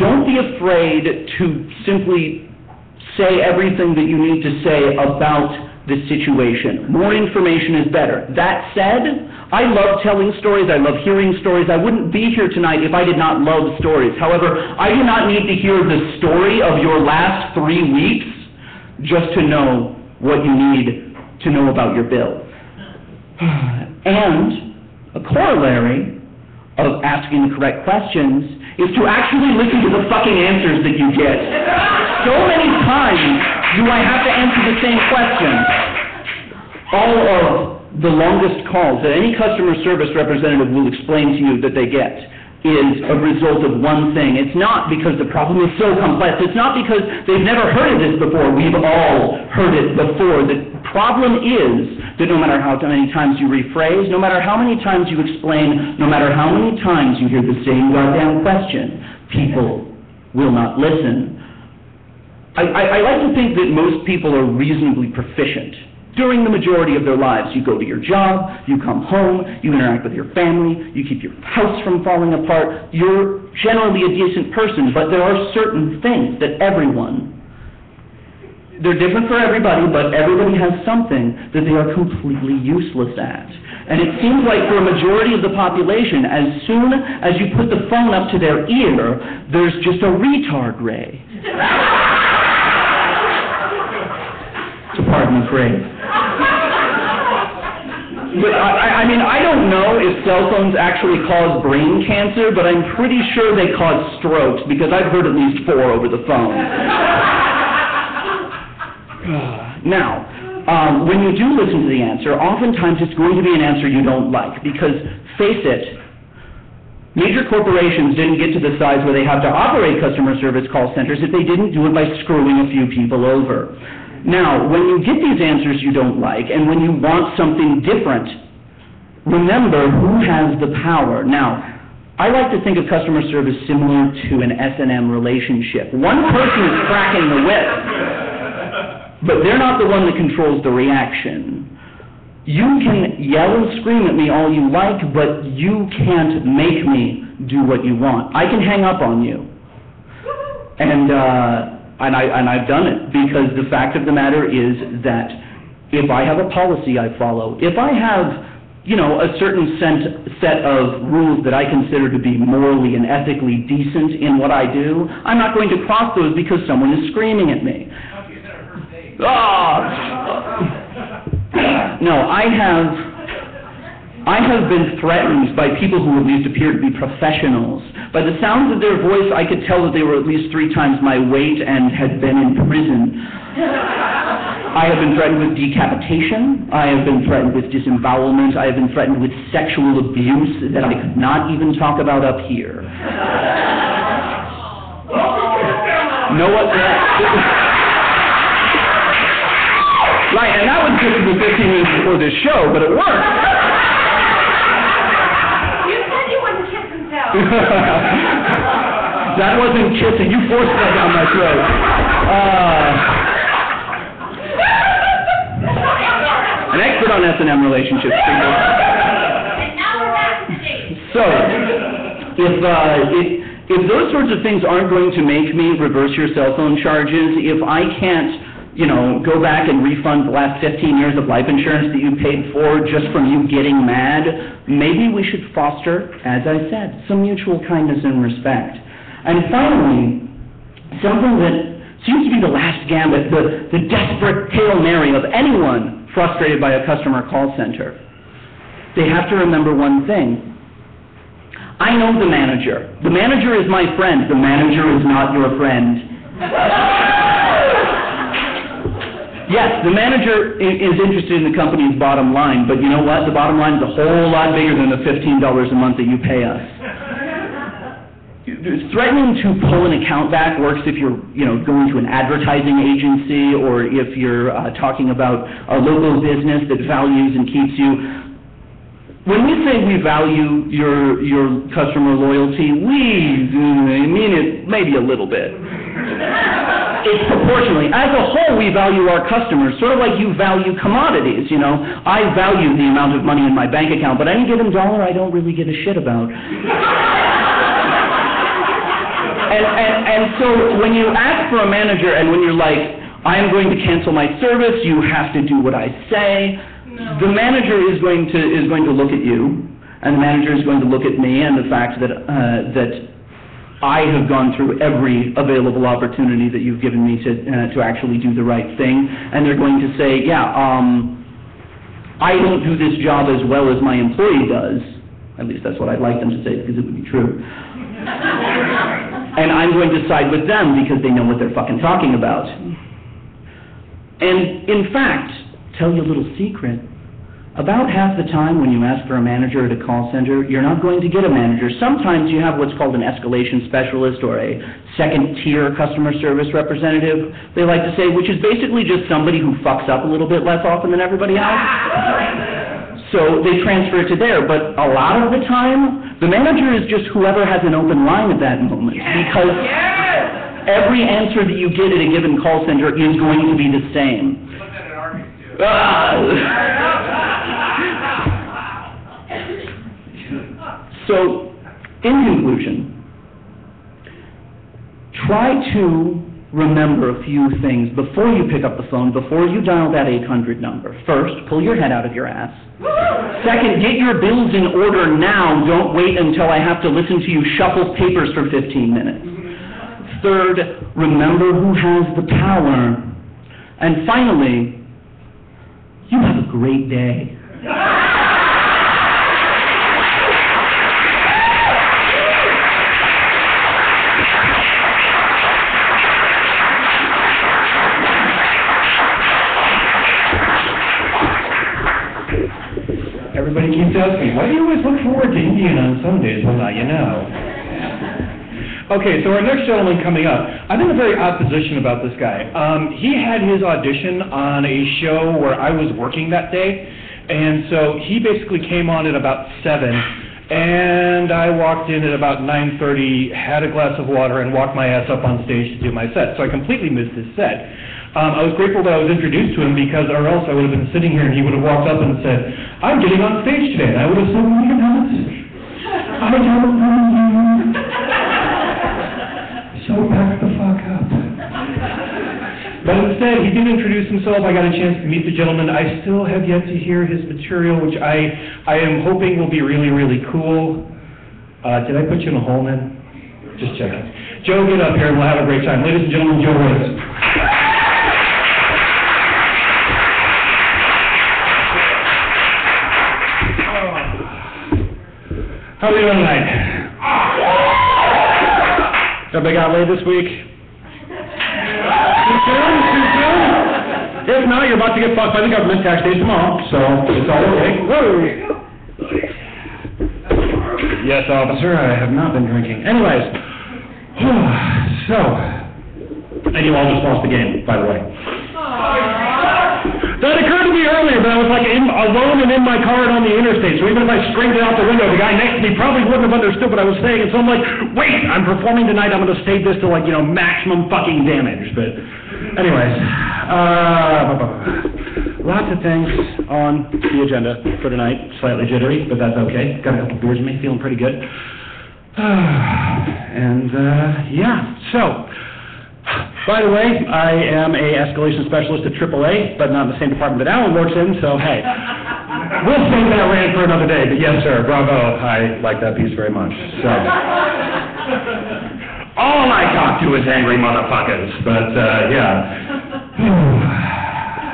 Don't be afraid to simply say everything that you need to say about the situation. More information is better. That said, I love telling stories, I love hearing stories. I wouldn't be here tonight if I did not love stories. However, I do not need to hear the story of your last 3 weeks just to know what you need to know about your bill. And a corollary of asking the correct questions is to actually listen to the fucking answers that you get. So many times do I have to answer the same question. All of the longest calls that any customer service representative will explain to you that they get is a result of one thing. It's not because the problem is so complex. It's not because they've never heard of this before. We've all heard it before. The problem is that no matter how many times you rephrase, no matter how many times you explain, no matter how many times you hear the same goddamn question, people will not listen. I like to think that most people are reasonably proficient. During the majority of their lives, you go to your job, you come home, you interact with your family, you keep your house from falling apart. You're generally a decent person, but there are certain things that they're different for everybody, but everybody has something that they are completely useless at. And it seems like for a majority of the population, as soon as you put the phone up to their ear, there's just a retard ray. To pardon the phrase. But I don't know if cell phones actually cause brain cancer, but I'm pretty sure they cause strokes, because I've heard at least 4 over the phone. Now, when you do listen to the answer, oftentimes it's going to be an answer you don't like, because, face it, major corporations didn't get to the size where they have to operate customer service call centers if they didn't do it by screwing a few people over. Now, when you get these answers you don't like, and when you want something different, remember who has the power. Now, I like to think of customer service similar to an S&M relationship. One person is cracking the whip, but they're not the one that controls the reaction. You can yell and scream at me all you like, but you can't make me do what you want. I can hang up on you. And I've done it, because the fact of the matter is that if I have a policy I follow, if I have a certain set of rules that I consider to be morally and ethically decent in what I do, I'm not going to cross those because someone is screaming at me. No, I have been threatened by people who at least appear to be professionals. By the sounds of their voice, I could tell that they were at least 3 times my weight and had been in prison. I have been threatened with decapitation. I have been threatened with disembowelment. I have been threatened with sexual abuse that I could not even talk about up here. Know what? Right, and that was just the 15 minutes before this show, but it worked. You said you wouldn't kiss and tell. That wasn't kissing. You forced that down my throat. An expert on S&M relationships. And now we're back to dating. So, if those sorts of things aren't going to make me reverse your cell phone charges, if I can't, go back and refund the last 15 years of life insurance that you paid for just from you getting mad, maybe we should foster, as I said, some mutual kindness and respect. And finally, something that seems to be the last gambit, the desperate Hail Mary of anyone frustrated by a customer call center. They have to remember one thing. I know the manager. The manager is my friend. The manager is not your friend. Yes, the manager is interested in the company's bottom line, but you know what? The bottom line is a whole lot bigger than the $15 a month that you pay us. Threatening to pull an account back works if you're, going to an advertising agency or if you're talking about a local business that values and keeps you. When we say we value your customer loyalty, we mean it maybe a little bit. It's proportionally. As a whole, we value our customers, sort of like you value commodities, I value the amount of money in my bank account, but any given dollar I don't really give a shit about. And so when you ask for a manager and when you're like, I am going to cancel my service, you have to do what I say, the manager is going to look at you, and the manager is going to look at me and the fact that I have gone through every available opportunity that you've given me to actually do the right thing, and they're going to say, I don't do this job as well as my employee does. At least that's what I'd like them to say, because it would be true. And I'm going to side with them because they know what they're fucking talking about. And in fact, tell you a little secret, about half the time when you ask for a manager at a call center, you're not going to get a manager. Sometimes you have what's called an escalation specialist or a second-tier customer service representative, they like to say, which is basically just somebody who fucks up a little bit less often than everybody else. So they transfer it to there, but a lot of the time, the manager is just whoever has an open line at that moment, because every answer that you get at a given call center is going to be the same. So, in conclusion, try to remember a few things before you pick up the phone, before you dial that 800 number. First, pull your head out of your ass. Second, get your bills in order now. Don't wait until I have to listen to you shuffle papers for 15 minutes. Third, remember who has the power. And finally, you have a great day. Everybody keeps asking, why do you always look forward to Indian on Sundays? Well, now you know. Okay, so our next gentleman coming up, I'm in a very odd position about this guy. He had his audition on a show where I was working that day, and so he basically came on at about 7, and I walked in at about 9:30, had a glass of water, and walked my ass up on stage to do my set. So I completely missed his set. I was grateful that I was introduced to him, because or else I would have been sitting here and he would have walked up and said, I'm getting on stage today. And I would have said, well, you're not. I don't know you. So back the fuck up. But instead, he did introduce himself. I got a chance to meet the gentleman. I still have yet to hear his material, which I am hoping will be really, really cool. Did I put you in a hole, man? Just checking. Joe, get up here and we'll have a great time. Ladies and gentlemen, Joe Royce. How are you doing tonight? Everybody got laid this week? Too soon? Too soon? If not, you're about to get fucked by the government. Tax day tomorrow, so it's all okay. Whoa! Yes, officer, I have not been drinking. Anyways, so, and you all just lost the game, by the way. That occurred to me earlier, but I was like alone and in my car and on the interstate, so even if I screamed it out the window, the guy next to me probably wouldn't have understood what I was saying, and so I'm like, wait, I'm performing tonight, I'm going to save this to like, maximum fucking damage, but anyways, lots of things on the agenda for tonight, slightly jittery, but that's okay, got a couple beers in me, feeling pretty good, and yeah, so, by the way, I am a escalation specialist at AAA, but not in the same department that Alan works in, so hey. We'll save that rant for another day, but yes, sir, bravo. I like that piece very much. So, all I talk to is angry motherfuckers, but yeah.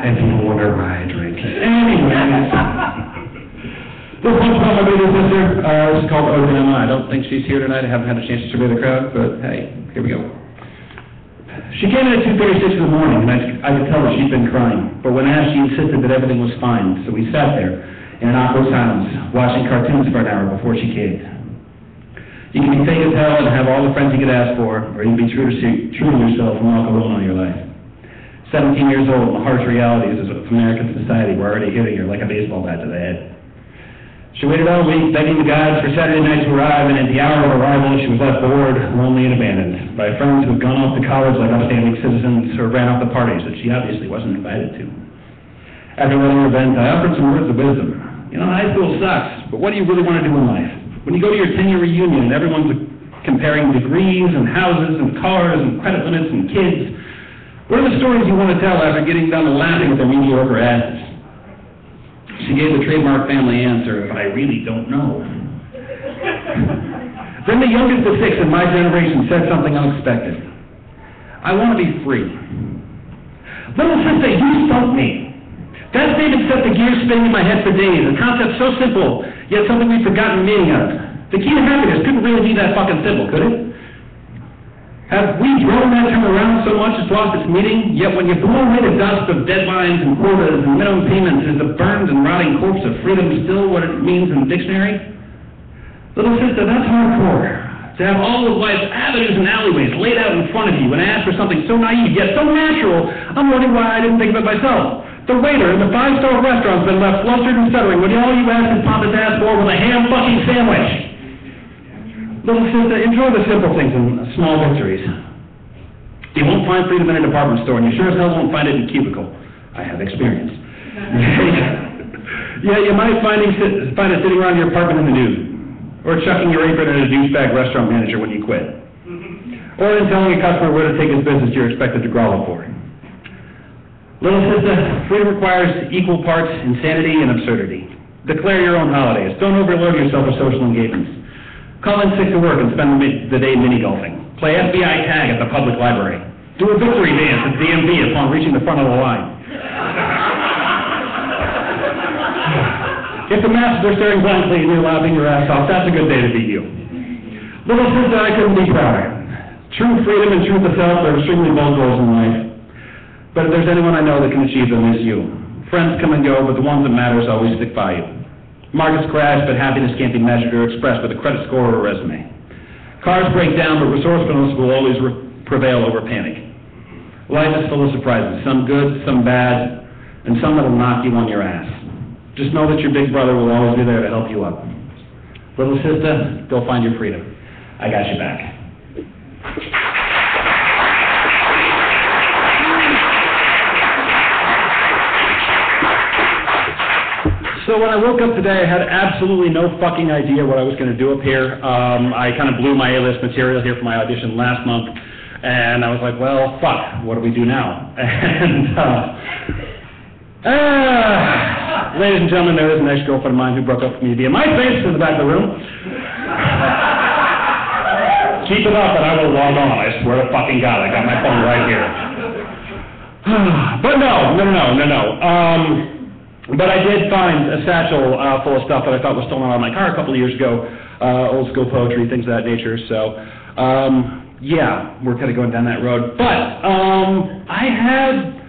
And people wonder why I drink. Anyways. This one's from my baby sister. This is called Ode to Emma. I don't think she's here tonight. I haven't had a chance to survey the crowd, but hey, here we go. She came in at 2:36 in the morning, and I could tell her she'd been crying. But when asked, she insisted that everything was fine, so we sat there in an awkward silence, watching cartoons for an hour before she caved. You can be fake as hell and have all the friends you could ask for, or you can be true to yourself and walk alone all your life. 17 years old, and the harsh realities of American society were already hitting her like a baseball bat to the head. She waited all week, begging the gods for Saturday night to arrive, and at the hour of arrival, she was left bored, lonely, and abandoned by friends who had gone off to college like upstanding citizens or ran off the parties that she obviously wasn't invited to. After running her event, I offered some words of wisdom. High school sucks, but what do you really want to do in life? When you go to your 10-year reunion and everyone's comparing degrees and houses and cars and credit limits and kids, what are the stories you want to tell after getting done laughing at their mediocre asses? She gave the trademark family answer of, I really don't know. Then the youngest of six in my generation said something unexpected. I want to be free. Little sister, you stumped me. That statement set the gears spinning in my head for days. A concept so simple, yet something we've forgotten the meaning of. The key to happiness couldn't really be that fucking simple, could it? Have we thrown that term around so much it's lost its meaning? Yet when you blow away the dust of deadlines and quotas and minimum payments, is the burned and rotting corpse of freedom still what it means in the dictionary? Little sister, that's hardcore. To have all of life's avenues and alleyways laid out in front of you and ask for something so naive yet so natural, I'm wondering why I didn't think of it myself. The waiter in the five-star restaurant's been left flustered and stuttering when all you asked his pop his ass for was a ham fucking sandwich. Little sister, enjoy the simple things and small victories. You won't find freedom in a department store, and you sure as hell won't find it in a cubicle. I have experience. Yeah, you might find it sitting around your apartment in the nude, or chucking your apron at a douchebag restaurant manager when you quit, or in telling a customer where to take his business you're expected to grovel for. Little sister, freedom requires equal parts insanity and absurdity. Declare your own holidays. Don't overload yourself with social engagements. Call in sick to work and spend the day mini-golfing. Play FBI tag at the public library. Do a victory dance at DMV upon reaching the front of the line. If the masses are staring blankly and you're laughing your ass off, that's a good day to be you. Little sister, I couldn't be prouder. True freedom and truth of self are extremely bold goals in life. But if there's anyone I know that can achieve them, it's you. Friends come and go, but the ones that matter always stick by you. Markets crash, but happiness can't be measured or expressed with a credit score or a resume. Cars break down, but resourcefulness will always prevail over panic. Life is full of surprises, some good, some bad, and some that'll knock you on your ass. Just know that your big brother will always be there to help you up. Little sister, go find your freedom. I got you back. So when I woke up today, I had absolutely no fucking idea what I was going to do up here. I kind of blew my A-list material here for my audition last month. And I was like, well, fuck, what do we do now? And, ladies and gentlemen, there is an ex-girlfriend of mine who broke up with me via MySpace in the back of the room. Keep it up and I will log on, I swear to fucking God, I got my phone right here. But no. But I did find a satchel full of stuff that I thought was stolen out of my car a couple of years ago, old school poetry, things of that nature, so, yeah, we're kind of going down that road. But I had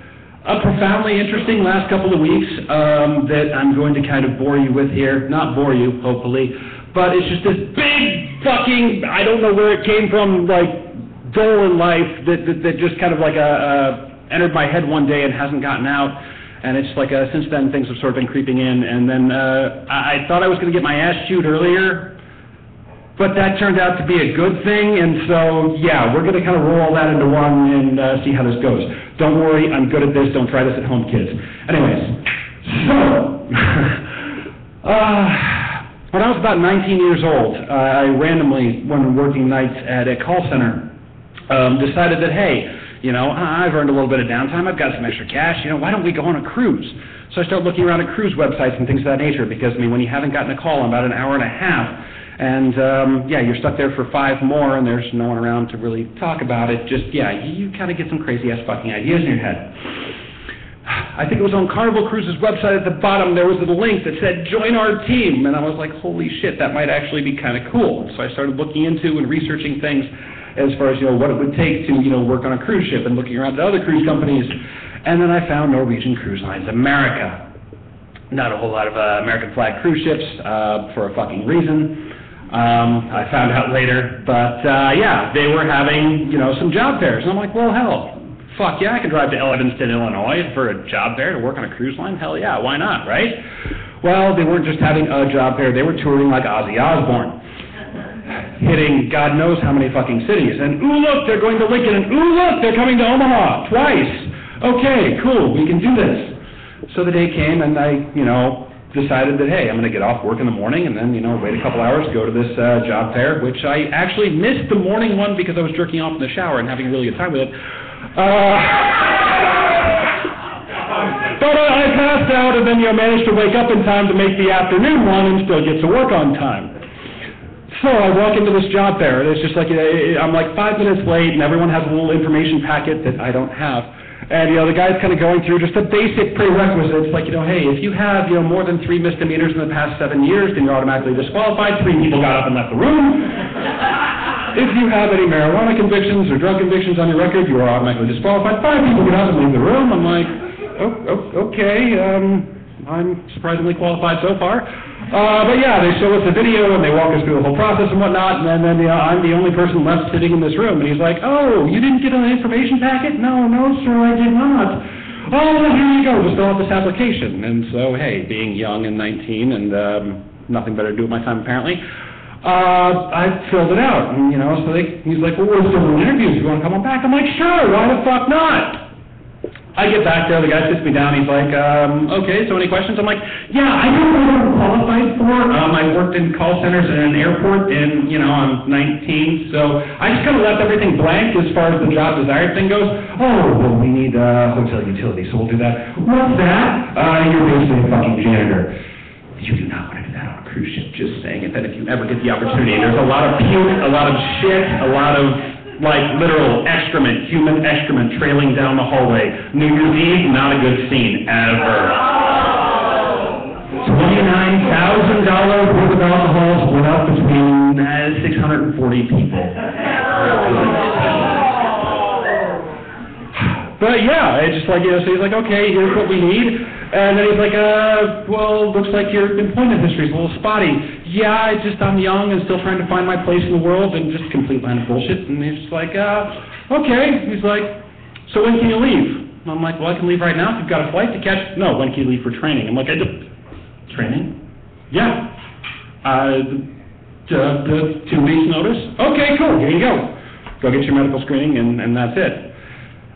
a profoundly interesting last couple of weeks that I'm going to kind of bore you with here. Not bore you, hopefully, but it's just this big fucking, I don't know where it came from, like, goal in life that just kind of like entered my head one day and hasn't gotten out. And it's like since then things have sort of been creeping in. And then I thought I was going to get my ass chewed earlier, but that turned out to be a good thing. And so, yeah, we're going to kind of roll all that into one and see how this goes. Don't worry, I'm good at this. Don't try this at home, kids. Anyways, so, when I was about 19 years old, I randomly, when working nights at a call center, decided that, hey, you know, I've earned a little bit of downtime, I've got some extra cash, you know, why don't we go on a cruise? So I started looking around at cruise websites and things of that nature, because, I mean, when you haven't gotten a call in about an hour and a half, and, yeah, you're stuck there for 5 more, and there's no one around to really talk about it, just, yeah, you kind of get some crazy-ass fucking ideas in your head. I think it was on Carnival Cruises' website at the bottom, there was a link that said, join our team, and I was like, holy shit, that might actually be kind of cool. So I started looking into and researching things as far as, you know, what it would take to, you know, work on a cruise ship and looking around at other cruise companies. And then I found Norwegian Cruise Lines America. Not a whole lot of American flag cruise ships for a fucking reason. I found out later, but yeah, they were having, you know, some job fairs. And I'm like, well, hell, fuck yeah, I can drive to Evanston, Illinois for a job fair to work on a cruise line. Hell yeah, why not, right? Well, they weren't just having a job fair, they were touring like Ozzy Osbourne, hitting God knows how many fucking cities. And ooh, look, they're going to Lincoln, and ooh, look, they're coming to Omaha twice. Okay, cool, we can do this. So the day came, and I, you know, decided that, hey, I'm going to get off work in the morning and then, you know, wait a couple hours to go to this job fair, which I actually missed the morning one because I was jerking off in the shower and having a really good time with it. But I passed out and then, you know, managed to wake up in time to make the afternoon one and still get to work on time. So I walk into this job fair, and it's just like, I'm like 5 minutes late, and everyone has a little information packet that I don't have. And, you know, the guy's kind of going through just the basic prerequisites, like, you know, hey, if you have, you know, more than 3 misdemeanors in the past 7 years, then you're automatically disqualified. 3 people got up and left the room. If you have any marijuana convictions or drug convictions on your record, you are automatically disqualified. 5 people get up and leave the room. I'm like, okay, I'm surprisingly qualified so far. But yeah, they show us a video and they walk us through the whole process and whatnot, and then you know, I'm the only person left sitting in this room, and he's like, oh, you didn't get an information packet? No, sir, I did not. Oh, well, here you go, just fill out this application. And so, hey, being young and 19 and nothing better to do with my time apparently, I filled it out, and you know, so he's like, well, we're still doing interviews, you want to come on back? I'm like, sure, why the fuck not? I get back there, the guy sits me down, he's like, okay, so any questions? I'm like, yeah, I don't know what I'm qualified for. I worked in call centers in an airport, and, you know, I'm 19, so I just kind of left everything blank as far as the job desired thing goes. Oh, well, we need hotel utilities, so we'll do that. What's that? You're basically a fucking janitor. You do not want to do that on a cruise ship, just saying it, that if you ever get the opportunity. There's a lot of puke, a lot of shit, a lot of like literal excrement, human excrement trailing down the hallway. New Year's Eve, not a good scene, ever. $29,000 worth of alcohol split up between 640 people. But yeah, it's just like, you know, so he's like, okay, here's what we need. And then he's like, well, looks like your employment history's a little spotty. Yeah, I'm young and still trying to find my place in the world, and just complete line of bullshit. And he's just like, okay. He's like, so when can you leave? And I'm like, well, I can leave right now if you've got a flight to catch. No, when can you leave for training? I'm like, training? Yeah. 2 weeks notice? Okay, cool, here you go. Go get your medical screening, and that's it.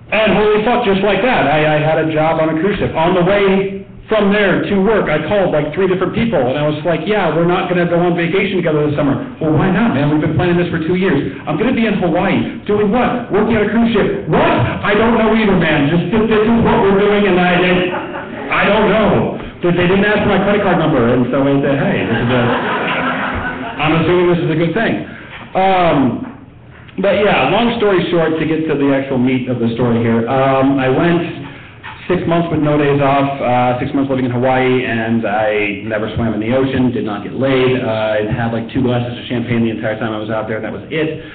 And holy fuck, just like that, I had a job on a cruise ship. On the way From there to work, I called like 3 different people, and I was like, yeah, we're not going to go on vacation together this summer. Well, why not, man? We've been planning this for 2 years. I'm going to be in Hawaii. Doing what? Working on a cruise ship. What? I don't know either, man. Just this is what we're doing, and I don't know. They didn't ask for my credit card number, and so I said, hey, I'm assuming this is a good thing. But yeah, long story short, to get to the actual meat of the story here, I went 6 months with no days off, 6 months living in Hawaii, and I never swam in the ocean, did not get laid. I had like 2 glasses of champagne the entire time I was out there, and that was it.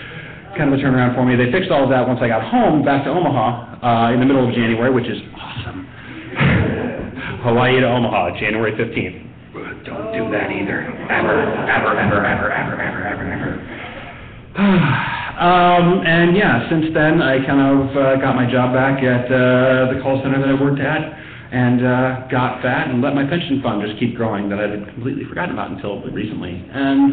Kind of a turnaround for me. They fixed all of that once I got home, back to Omaha, in the middle of January, which is awesome. Hawaii to Omaha, January 15th. Don't do that either. Ever. And yeah, since then, I kind of got my job back at the call center that I worked at, and got fat and let my pension fund just keep growing that I had completely forgotten about until recently. And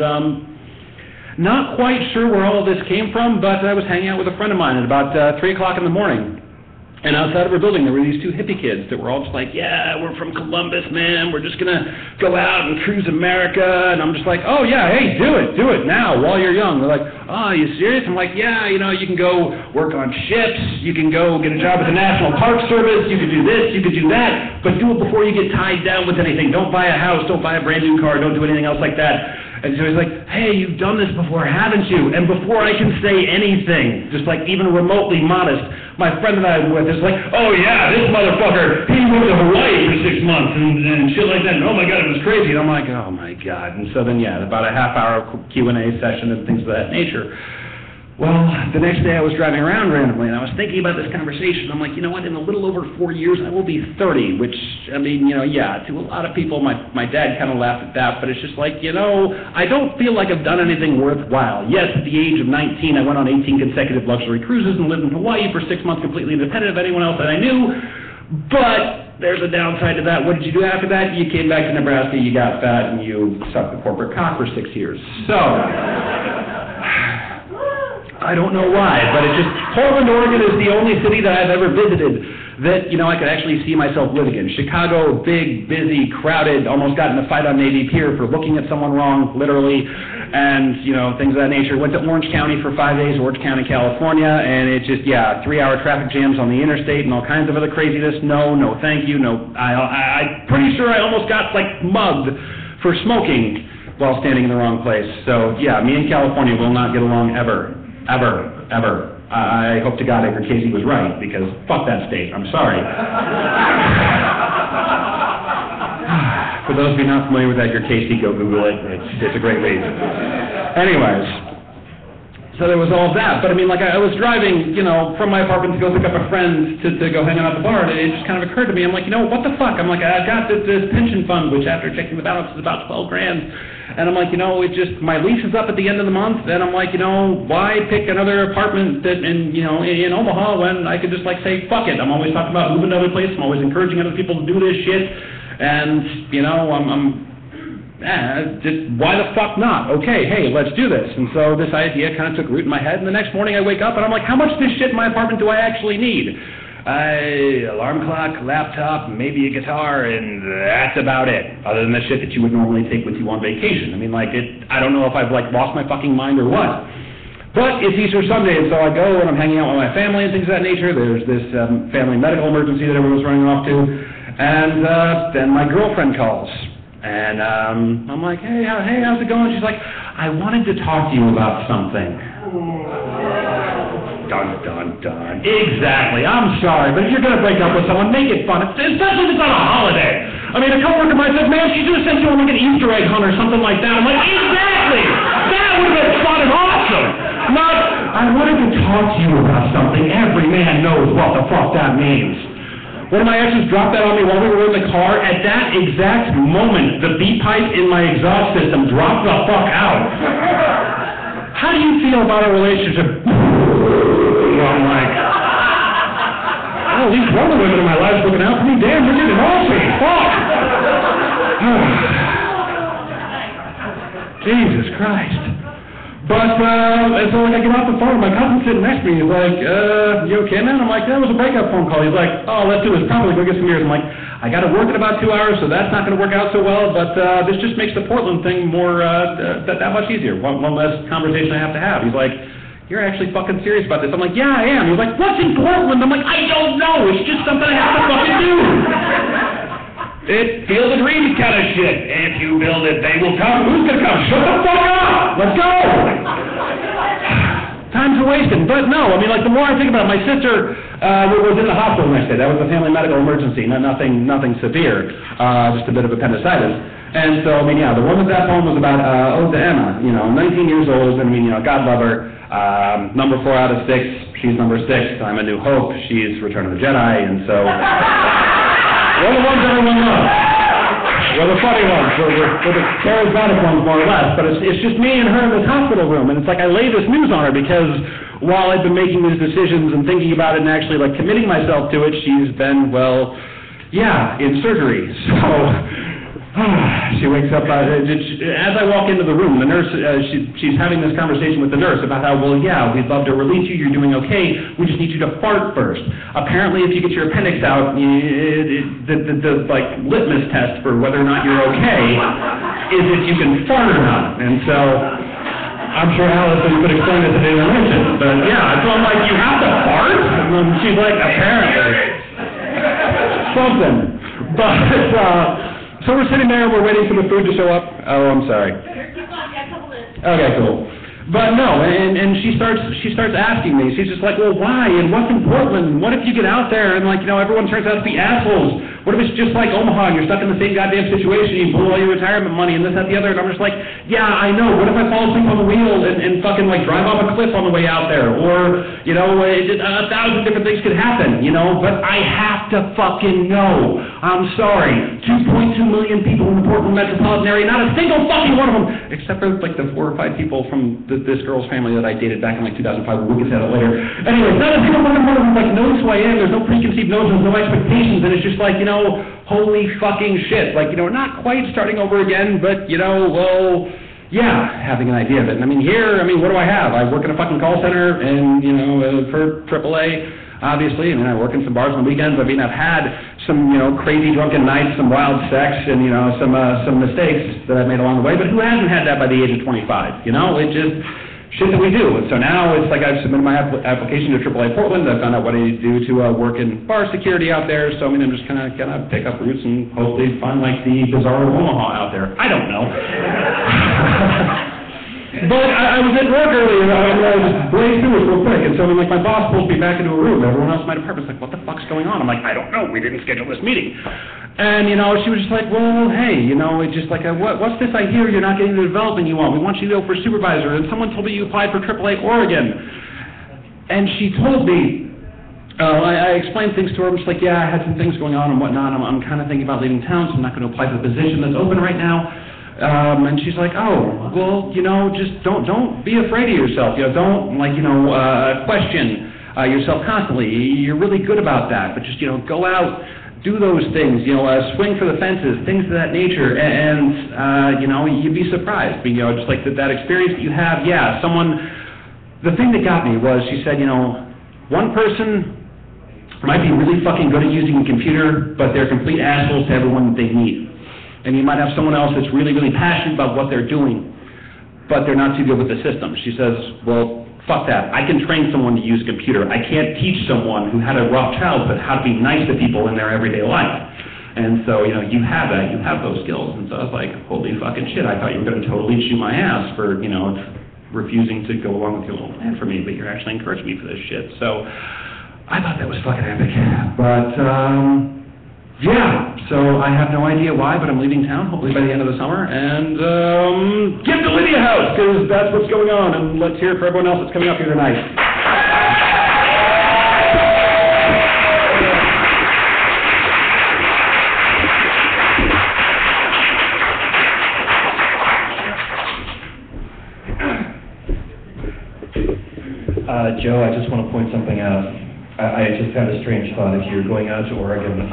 not quite sure where all of this came from, but I was hanging out with a friend of mine at about 3 o'clock in the morning. And outside of our building, there were these 2 hippie kids that were all just like, yeah, we're from Columbus, man. We're just going to go out and cruise America. And I'm just like, oh, yeah, hey, do it now while you're young. They're like, oh, are you serious? I'm like, yeah, you know, you can go work on ships. You can go get a job at the National Park Service. You can do this. You can do that. But do it before you get tied down with anything. Don't buy a house. Don't buy a brand new car. Don't do anything else like that. And so he's like, hey, you've done this before, haven't you? And before I can say anything, just like even remotely modest, my friend that I'm with is like, oh yeah, this motherfucker, he went to Hawaii for 6 months and shit like that, and oh my God, it was crazy. And I'm like, oh my God. And so then, yeah, about a half-hour Q&A session and things of that nature. Well, the next day I was driving around randomly, and I was thinking about this conversation. I'm like, you know what, in a little over 4 years, I will be 30, which, I mean, you know, yeah, to a lot of people, my dad kind of laughed at that, but it's just like, you know, I don't feel like I've done anything worthwhile. Yes, at the age of 19, I went on 18 consecutive luxury cruises and lived in Hawaii for 6 months completely independent of anyone else that I knew, but there's a downside to that. What did you do after that? You came back to Nebraska, you got fat, and you sucked the corporate cock for 6 years. So I don't know why, but it just, Portland, Oregon is the only city that I've ever visited that, you know, I could actually see myself living in. Chicago, big, busy, crowded, almost got in a fight on Navy Pier for looking at someone wrong, literally, and, you know, things of that nature. Went to Orange County for 5 days, Orange County, California, and it just, yeah, 3-hour traffic jams on the interstate and all kinds of other craziness. No, thank you, no. I'm pretty sure I almost got, like, mugged for smoking while standing in the wrong place. So, yeah, me and California will not get along ever. Ever. I hope to God Edgar Casey was right, because fuck that state. I'm sorry. For those of you not familiar with Edgar Casey, go Google it. It's a great read. Anyways, so there was all of that. But I mean, like, I was driving, you know, from my apartment to go pick up a friend to go hang out at the bar, and it just kind of occurred to me, I'm like, you know, what the fuck? I'm like, I've got this pension fund, which after checking the balance is about $12 grand. And I'm like, you know, it just, my lease is up at the end of the month, and I'm like, you know, why pick another apartment in Omaha when I could just, like, say, fuck it. I'm always talking about moving to another place. I'm always encouraging other people to do this shit. And, you know, just, why the fuck not? Okay, hey, let's do this. And so this idea kind of took root in my head, and the next morning I wake up, and I'm like, how much of this shit in my apartment do I actually need? Alarm clock, laptop, maybe a guitar, and that's about it. Other than the shit that you would normally take with you on vacation. I mean, like, I don't know if I've, like, lost my fucking mind or what. But it's Easter Sunday, and so I go, and I'm hanging out with my family and things of that nature. There's this family medical emergency that everyone's running off to. And then my girlfriend calls. And I'm like, hey, how's it going? She's like, I wanted to talk to you about something. Dun, dun, dun. Exactly. I'm sorry, but if you're going to break up with someone, make it fun, especially if it's on a holiday. I mean, a coworker might say, man, she should have sent you on like an Easter egg hunt or something like that. I'm like, exactly! That would have been fun and awesome! Not, I wanted to talk to you about something. Every man knows what the fuck that means. One of my exes dropped that on me while we were in the car. At that exact moment, the beat pipe in my exhaust system dropped the fuck out. How do you feel about a relationship? Well, I'm like, well, at least one of the women in my life is looking out for me. Damn, you're getting off me. Fuck! Jesus Christ. But, and so like I get off the phone, my cousin's sitting next to me, he's like, you okay, man? I'm like, that was a breakup phone call. He's like, oh, let's do this, probably go get some beers. I'm like, I gotta work in about 2 hours, so that's not gonna work out so well, but, this just makes the Portland thing more, that much easier. One less conversation I have to have. He's like, you're actually fucking serious about this. I'm like, yeah, I am. He's like, what's in Portland? I'm like, I don't know, it's just something I have to fucking do. It Field of Dreams kind of shit. If you build it, they will come. Who's gonna come? Shut the fuck up! Let's go! Time's a wasting. But no, I mean, like, the more I think about it, my sister was in the hospital the next day. That was a family medical emergency, nothing severe, just a bit of appendicitis. And so, I mean, yeah, the woman at that home was about, Ode to Emma, 19 years old, and I mean, God love her. Number 4 out of 6, she's number 6. I'm A New Hope, she's Return of the Jedi, and so... We're the ones everyone loves. We're the funny ones. We're the charismatic ones, more or less. But it's just me and her in this hospital room. And it's like I lay this news on her because while I've been making these decisions and thinking about it and actually like committing myself to it, she's been, well, yeah, in surgery. So she wakes up, as I walk into the room, the nurse, she's having this conversation with the nurse about how, well, yeah, we'd love to release you, you're doing okay, we just need you to fart first. Apparently, if you get your appendix out, the like, litmus test for whether or not you're okay is if you can fart or not. And so, I'm sure Allison could explain this at the intervention, but yeah, so I'm like, you have to fart? And she's like, apparently. Something. But, so we're sitting there, we're waiting for the food to show up. Oh, I'm sorry. Okay, cool. But no, and she starts asking me. She's just like, well, why? And what's in Portland? What if you get out there and like, everyone turns out to be assholes? What if it's just like Omaha and you're stuck in the same goddamn situation, you blow all your retirement money and this, that, the other, and I'm just like, yeah, I know. What if I fall asleep on the wheel and fucking like drive off a cliff on the way out there? Or, 1,000 different things could happen, but I have to fucking know. I'm sorry. 2.2 million people in the Portland metropolitan area, not a single fucking one of them, except for like the 4 or 5 people from this girl's family that I dated back in like 2005, we'll get to that later. Anyway, not a single fucking one of them like knows who I am, there's no preconceived notions, no expectations, and it's just like, holy fucking shit. Like, not quite starting over again, but, well, yeah, having an idea of it. And I mean, what do I have? I work in a fucking call center and, for AAA, obviously. I mean, I work in some bars on the weekends. I mean, I've had some, crazy drunken nights, some wild sex, and, some mistakes that I've made along the way. But who hasn't had that by the age of 25? It just... shit that we do. And so now it's like I've submitted my application to AAA Portland. I've found out what I need to do to work in bar security out there. So, I mean, I'm just kind of gonna pick up roots and hopefully find like the Bizarro Omaha out there. I don't know. But I was at work earlier, and I just blazed through it real quick. And so, I mean, like, my boss pulls me back into a room. Everyone else in my department's like, what the fuck's going on? I'm like, I don't know. We didn't schedule this meeting. And, she was just like, well, hey, it's just like, what's this I hear you're not getting the development you want? We want you to go for supervisor. And someone told me you applied for AAA Oregon. And she told me, I explained things to her. I'm just like, yeah, I had some things going on and whatnot. I'm kind of thinking about leaving town, so I'm not going to apply for the position that's open right now. And she's like, oh, well, just don't be afraid of yourself. Don't, question yourself constantly. You're really good about that. But just, go out, do those things, swing for the fences, things of that nature. And you'd be surprised. Just like that experience that you have, yeah, the thing that got me was she said, one person might be really fucking good at using a computer, but they're complete assholes to everyone that they meet. And you might have someone else that's really, really passionate about what they're doing, but they're not too good with the system. She says, well, fuck that. I can train someone to use a computer. I can't teach someone who had a rough childhood how to be nice to people in their everyday life. And so, you have that. You have those skills. And so I was like, holy fucking shit. I thought you were going to totally chew my ass for, refusing to go along with your little plan for me, but you're actually encouraging me for this shit. So I thought that was fucking epic. But, yeah, so I have no idea why, but I'm leaving town, hopefully by the end of the summer, and get to Lydia House, because that's what's going on, and let's hear it for everyone else that's coming up here tonight. Joe, I just want to point something out. I just had a strange thought. If you're going out to Oregon,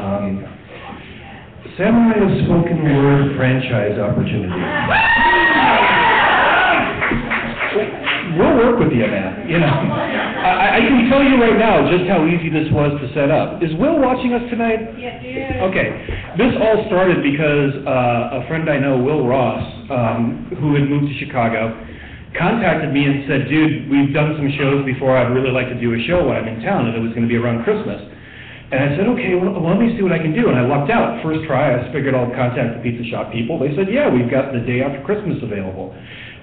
Samurai of Spoken Word franchise opportunity. we'll work with you, man, you know. I can tell you right now just how easy this was to set up. Is Will watching us tonight? Yes, yes. Okay. This all started because a friend I know, Will Ross, who had moved to Chicago, contacted me and said, dude, we've done some shows before. I'd really like to do a show when I'm in town, and it was going to be around Christmas. And I said, okay, well, let me see what I can do. And I lucked out. First try, I figured I'll contact the pizza shop people. They said, yeah, we've got the day after Christmas available.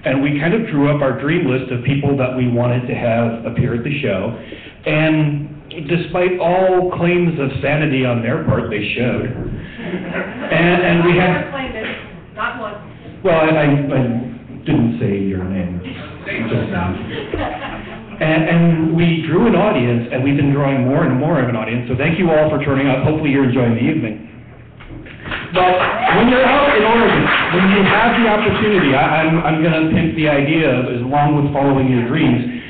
And we kind of drew up our dream list of people that we wanted to have appear at the show. And despite all claims of sanity on their part, they showed. And we had... Not one. Well, I didn't say your name. And we drew an audience, and we've been drawing more and more of an audience, so thank you all for turning out. Hopefully you're enjoying the evening. But when you're out in Oregon, when you have the opportunity, I'm going to pimp the idea of, along with following your dreams,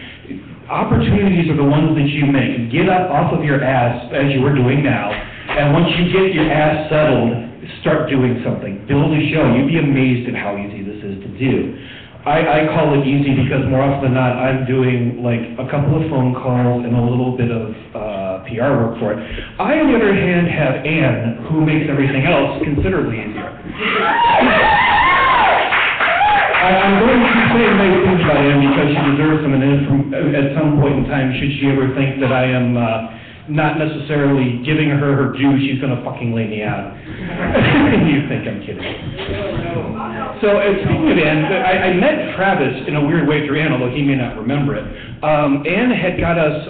opportunities are the ones that you make. Get up off of your ass, as you were doing now, and once you get your ass settled, start doing something. Build a show. You'd be amazed at how easy this is to do. I call it easy because more often than not, I'm doing like a couple of phone calls and a little bit of PR work for it. I, on the other hand, have Ann, who makes everything else considerably easier. I'm going to keep saying nice things about Ann because she deserves them, and at some point in time, should she ever think that I am not necessarily giving her due, she's going to fucking lay me out. You think I'm kidding. So, speaking of Ann, I met Travis in a weird way through Ann, although he may not remember it. Ann had got us,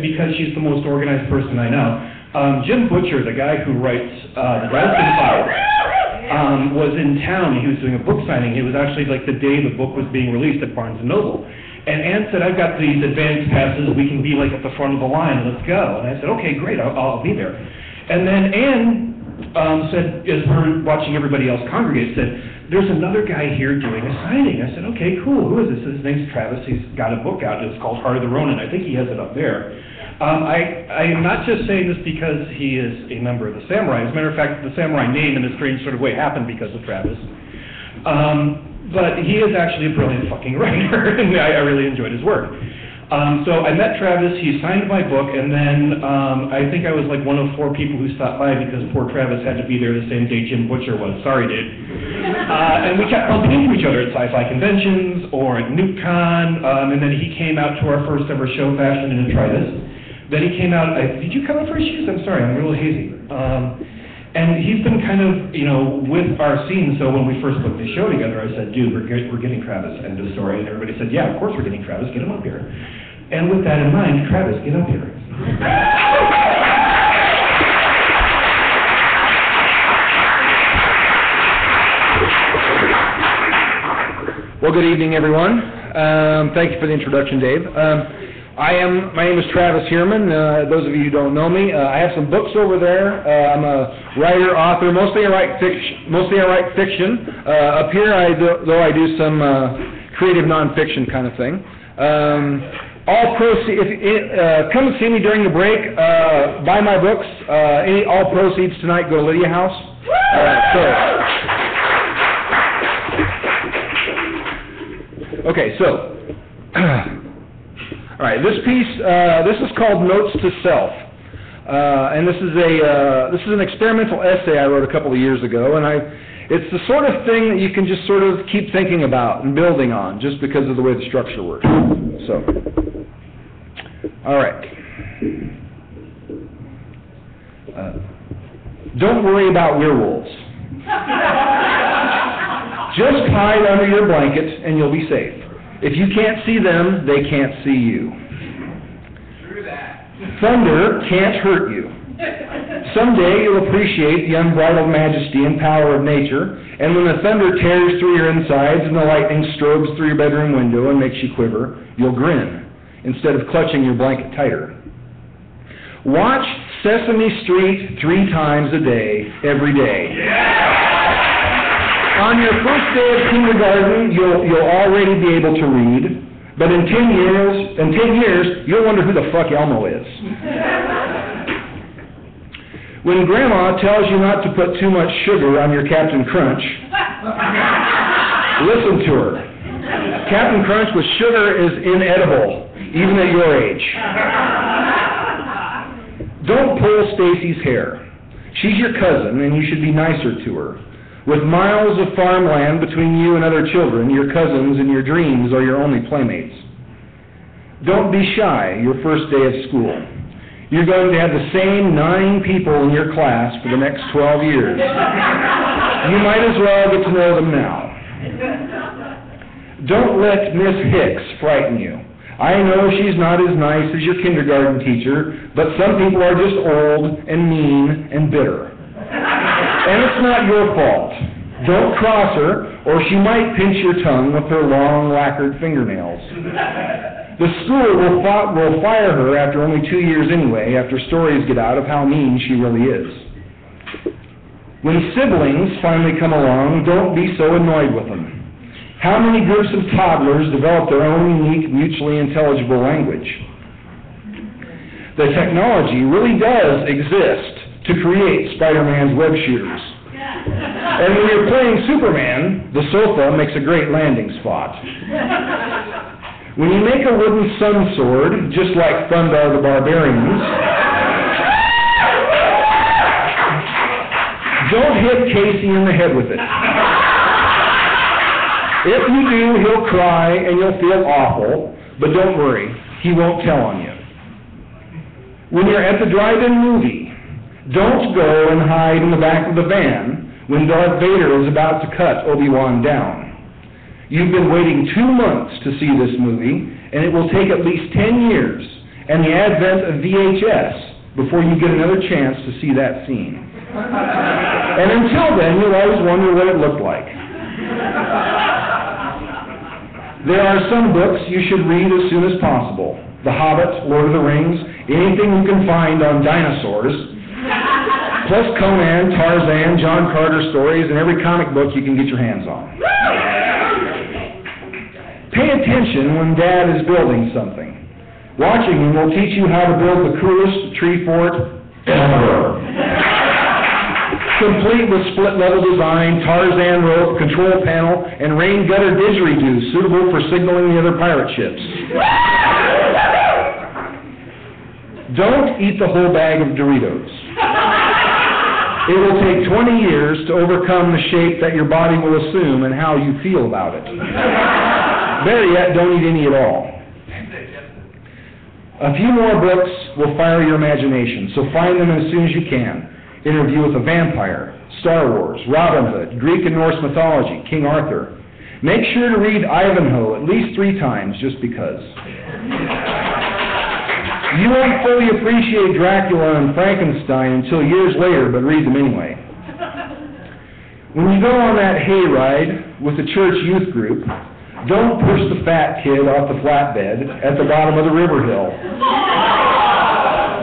because she's the most organized person I know, Jim Butcher, the guy who writes the Dresden Files, was in town. He was doing a book signing. It was actually like the day the book was being released at Barnes & Noble. And Ann said, I've got these advance passes, we can be like at the front of the line, let's go. And I said, okay, great, I'll be there. And then Ann said, as we're watching everybody else congregate, said, there's another guy here doing a signing. I said, okay, cool, who is this? His name's Travis, he's got a book out, it's called Heart of the Ronin. I think he has it up there. I am not just saying this because he is a member of the Samurai. As a matter of fact, the Samurai name in a strange sort of way happened because of Travis. But he is actually a brilliant fucking writer, and I really enjoyed his work. So I met Travis, he signed my book, and then I think I was like one of 4 people who stopped by because poor Travis had to be there the same day Jim Butcher was. Sorry, dude. And we kept bumping into each other at sci-fi conventions or at NewCon, and then he came out to our first ever show, Fashion and Detritus. Then he came out, did you come out for his shoes? I'm sorry, I'm a little hazy. And he's been kind of, you know, with our scene, so when we first put the show together, I said, dude, we're getting Travis, end of story. And everybody said, yeah, of course we're getting Travis, get him up here. And with that in mind, Travis, get up here. Well, good evening, everyone. Thank you for the introduction, Dave. My name is Travis Hierman. Those of you who don't know me, I have some books over there. I'm a writer, author. Mostly I write fiction. Up here, though I do some creative nonfiction kind of thing. All proceeds. Come and see me during the break. Buy my books. All proceeds tonight go to Lydia House. Okay, so. All right, this piece, this is called Notes to Self, and this is an experimental essay I wrote a couple of years ago, and it's the sort of thing that you can just sort of keep thinking about and building on, just because of the way the structure works. So, all right. Don't worry about werewolves. Just hide under your blanket and you'll be safe. If you can't see them, they can't see you. True that. Thunder can't hurt you. Someday you'll appreciate the unbridled majesty and power of nature, and when the thunder tears through your insides and the lightning strobes through your bedroom window and makes you quiver, you'll grin, instead of clutching your blanket tighter. Watch Sesame Street 3 times a day, every day. Yeah! On your first day of kindergarten, you'll already be able to read, but in 10 years, you'll wonder who the fuck Elmo is. When Grandma tells you not to put too much sugar on your Captain Crunch, listen to her. Captain Crunch with sugar is inedible, even at your age. Don't pull Stacy's hair. She's your cousin, and you should be nicer to her. With miles of farmland between you and other children, your cousins and your dreams are your only playmates. Don't be shy your first day of school. You're going to have the same 9 people in your class for the next 12 years. You might as well get to know them now. Don't let Miss Hicks frighten you. I know she's not as nice as your kindergarten teacher, but some people are just old and mean and bitter. And it's not your fault. Don't cross her, or she might pinch your tongue with her long, lacquered fingernails. The school will fire her after only 2 years anyway, after stories get out of how mean she really is. When siblings finally come along, don't be so annoyed with them. How many groups of toddlers develop their own unique, mutually intelligible language? The technology really does exist to create Spider-Man's web shooters. And when you're playing Superman, the sofa makes a great landing spot. When you make a wooden sun sword, just like Thundar the Barbarians, don't hit Casey in the head with it. If you do, he'll cry and you'll feel awful, but don't worry, he won't tell on you. When you're at the drive-in movie, don't go and hide in the back of the van when Darth Vader is about to cut Obi-Wan down. You've been waiting 2 months to see this movie, and it will take at least 10 years and the advent of VHS before you get another chance to see that scene. And until then, you'll always wonder what it looked like. There are some books you should read as soon as possible. The Hobbit, Lord of the Rings, anything you can find on dinosaurs, plus Conan, Tarzan, John Carter stories, and every comic book you can get your hands on. Pay attention when Dad is building something. Watching him will teach you how to build the coolest tree fort ever. Complete with split-level design, Tarzan rope, control panel, and rain gutter didgeridoo suitable for signaling the other pirate ships. Don't eat the whole bag of Doritos. It will take 20 years to overcome the shape that your body will assume and how you feel about it. Better yet, don't eat any at all. A few more books will fire your imagination, so find them as soon as you can. Interview with a Vampire, Star Wars, Robin Hood, Greek and Norse mythology, King Arthur. Make sure to read Ivanhoe at least 3 times, just because. You won't fully appreciate Dracula and Frankenstein until years later, but read them anyway. When you go on that hayride with the church youth group, don't push the fat kid off the flatbed at the bottom of the river hill.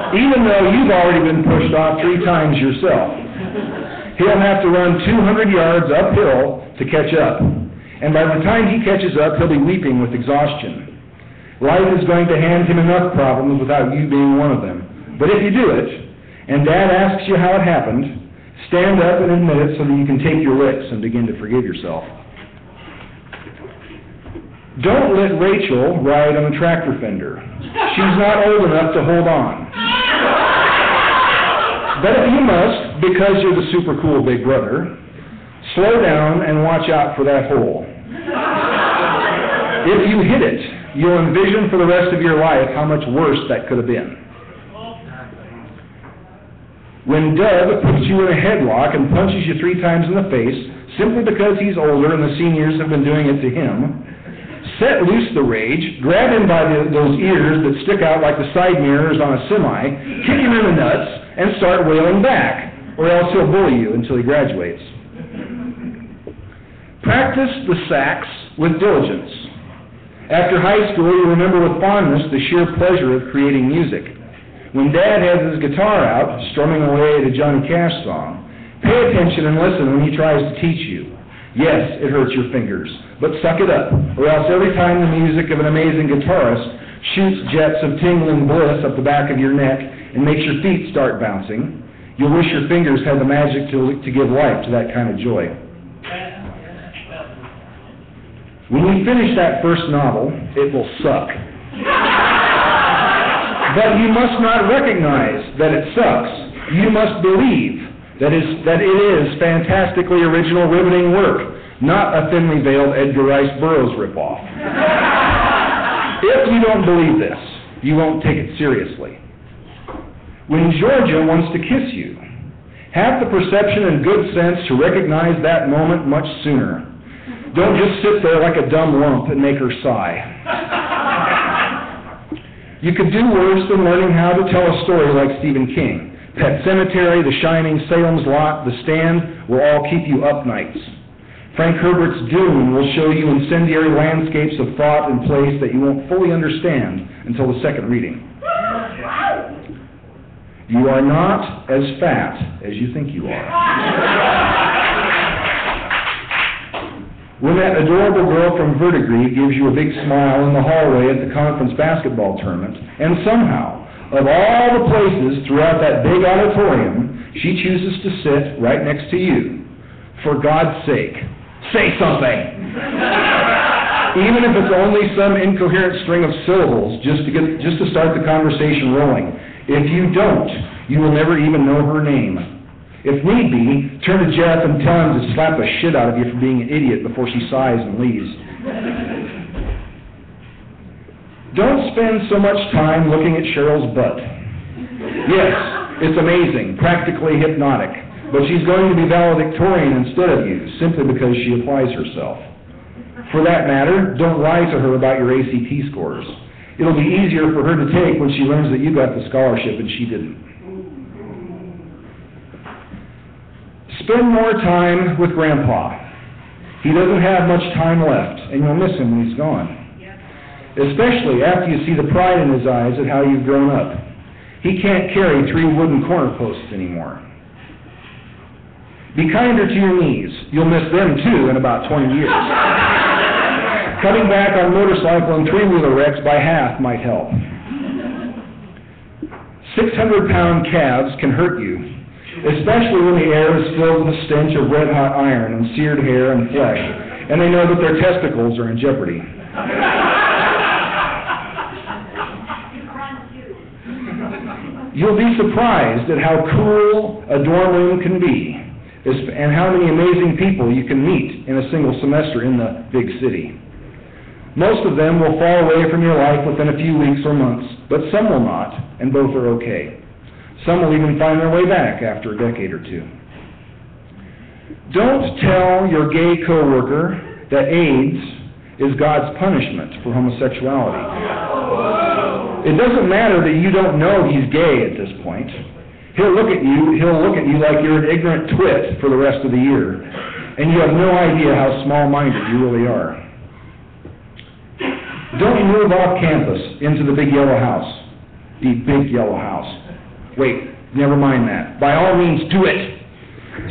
Even though you've already been pushed off 3 times yourself. He'll have to run 200 yards uphill to catch up. And by the time he catches up, he'll be weeping with exhaustion. Life is going to hand him enough problems without you being one of them. But if you do it, and Dad asks you how it happened, stand up and admit it so that you can take your licks and begin to forgive yourself. Don't let Rachel ride on a tractor fender. She's not old enough to hold on. But if you must, because you're the super cool big brother, slow down and watch out for that hole. If you hit it, you'll envision for the rest of your life how much worse that could have been. When Doug puts you in a headlock and punches you 3 times in the face, simply because he's older and the seniors have been doing it to him, set loose the rage, grab him by those ears that stick out like the side mirrors on a semi, kick him in the nuts, and start wailing back, or else he'll bully you until he graduates. Practice the sax with diligence. After high school, you remember with fondness the sheer pleasure of creating music. When Dad has his guitar out, strumming away at a Johnny Cash song, pay attention and listen when he tries to teach you. Yes, it hurts your fingers, but suck it up, or else every time the music of an amazing guitarist shoots jets of tingling bliss up the back of your neck and makes your feet start bouncing, you'll wish your fingers had the magic to give life to that kind of joy. When you finish that first novel, it will suck. But you must not recognize that it sucks. You must believe that it is fantastically original, riveting work, not a thinly veiled Edgar Rice Burroughs ripoff. If you don't believe this, you won't take it seriously. When Georgia wants to kiss you, have the perception and good sense to recognize that moment much sooner. Don't just sit there like a dumb lump and make her sigh. You could do worse than learning how to tell a story like Stephen King. Pet Sematary, The Shining, Salem's Lot, The Stand will all keep you up nights. Frank Herbert's Dune will show you incendiary landscapes of thought and place that you won't fully understand until the second reading. You are not as fat as you think you are. When that adorable girl from Verdigris gives you a big smile in the hallway at the conference basketball tournament, and somehow, of all the places throughout that big auditorium, she chooses to sit right next to you, for God's sake, say something! Even if it's only some incoherent string of syllables just to start the conversation rolling. If you don't, you will never even know her name. If need be, turn to Jeff and tell him to slap the shit out of you for being an idiot before she sighs and leaves. Don't spend so much time looking at Cheryl's butt. Yes, it's amazing, practically hypnotic, but she's going to be valedictorian instead of you, simply because she applies herself. For that matter, don't lie to her about your ACT scores. It'll be easier for her to take when she learns that you got the scholarship and she didn't. Spend more time with Grandpa. He doesn't have much time left, and you'll miss him when he's gone. Especially after you see the pride in his eyes at how you've grown up. He can't carry 3 wooden corner posts anymore. Be kinder to your knees. You'll miss them too in about 20 years. Cutting back on motorcycle and 3-wheeler wrecks by half might help. 600-pound calves can hurt you, especially when the air is filled with the stench of red-hot iron and seared hair and flesh, and they know that their testicles are in jeopardy. You'll be surprised at how cool a dorm room can be, and how many amazing people you can meet in a single semester in the big city. Most of them will fall away from your life within a few weeks or months, but some will not, and both are okay. Some will even find their way back after a decade or two. Don't tell your gay coworker that AIDS is God's punishment for homosexuality. It doesn't matter that you don't know he's gay at this point. He'll look at you like you're an ignorant twit for the rest of the year, and you have no idea how small-minded you really are. Don't move off campus into the big yellow house. The big yellow house. Wait, never mind that. By all means, do it.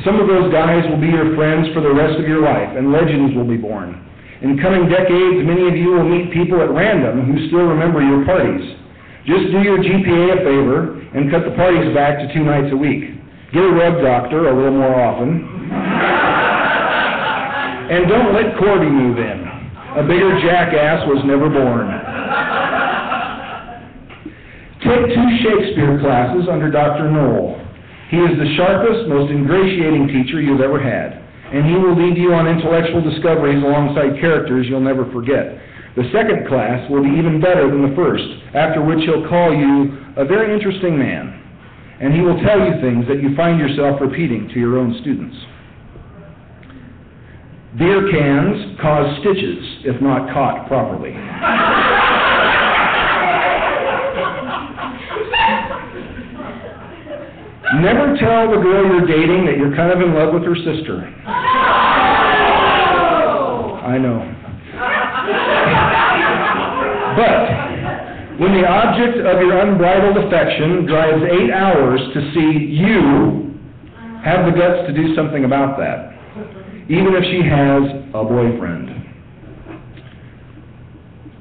Some of those guys will be your friends for the rest of your life, and legends will be born. In coming decades, many of you will meet people at random who still remember your parties. Just do your GPA a favor and cut the parties back to 2 nights a week. Get a rub doctor a little more often. And don't let Corby move in. A bigger jackass was never born. Take 2 Shakespeare classes under Dr. Knoll. He is the sharpest, most ingratiating teacher you've ever had, and he will lead you on intellectual discoveries alongside characters you'll never forget. The second class will be even better than the first, after which he'll call you a very interesting man, and he will tell you things that you find yourself repeating to your own students. Beer cans cause stitches if not caught properly. Never tell the girl you're dating that you're kind of in love with her sister. I know. But when the object of your unbridled affection drives 8 hours to see you, have the guts to do something about that, even if she has a boyfriend.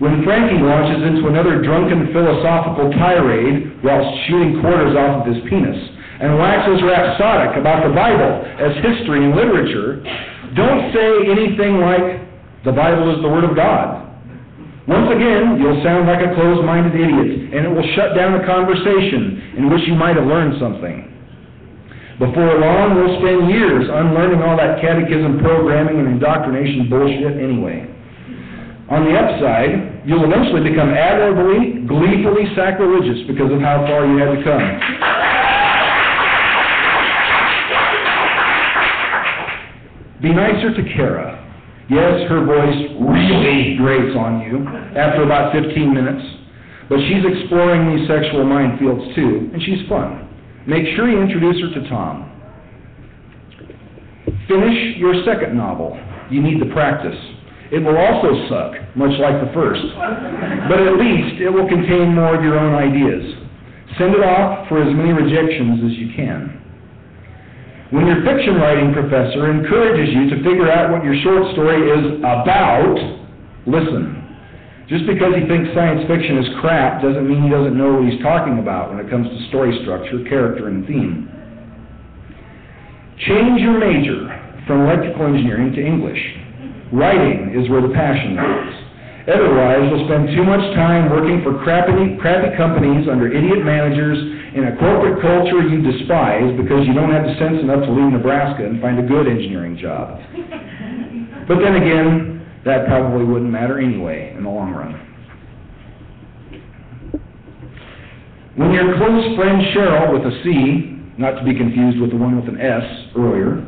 When Frankie launches into another drunken philosophical tirade whilst shooting quarters off of his penis, and waxes rhapsodic about the Bible as history and literature, don't say anything like, The Bible is the Word of God. Once again, you'll sound like a closed-minded idiot, and it will shut down a conversation in which you might have learned something. Before long, we'll spend years unlearning all that catechism programming and indoctrination bullshit anyway. On the upside, you'll eventually become admirably, gleefully sacrilegious because of how far you had to come. Be nicer to Kara. Yes, her voice really grates on you after about 15 minutes, but she's exploring these sexual minefields too, and she's fun. Make sure you introduce her to Tom. Finish your second novel. You need the practice. It will also suck, much like the first, but at least it will contain more of your own ideas. Send it off for as many rejections as you can. When your fiction writing professor encourages you to figure out what your short story is about, listen. Just because he thinks science fiction is crap doesn't mean he doesn't know what he's talking about when it comes to story structure, character, and theme. Change your major from electrical engineering to English. Writing is where the passion lies. Otherwise, you'll spend too much time working for crappy companies under idiot managers in a corporate culture you despise because you don't have the sense enough to leave Nebraska and find a good engineering job. But then again, that probably wouldn't matter anyway in the long run. When your close friend Cheryl with a C, not to be confused with the one with an S earlier,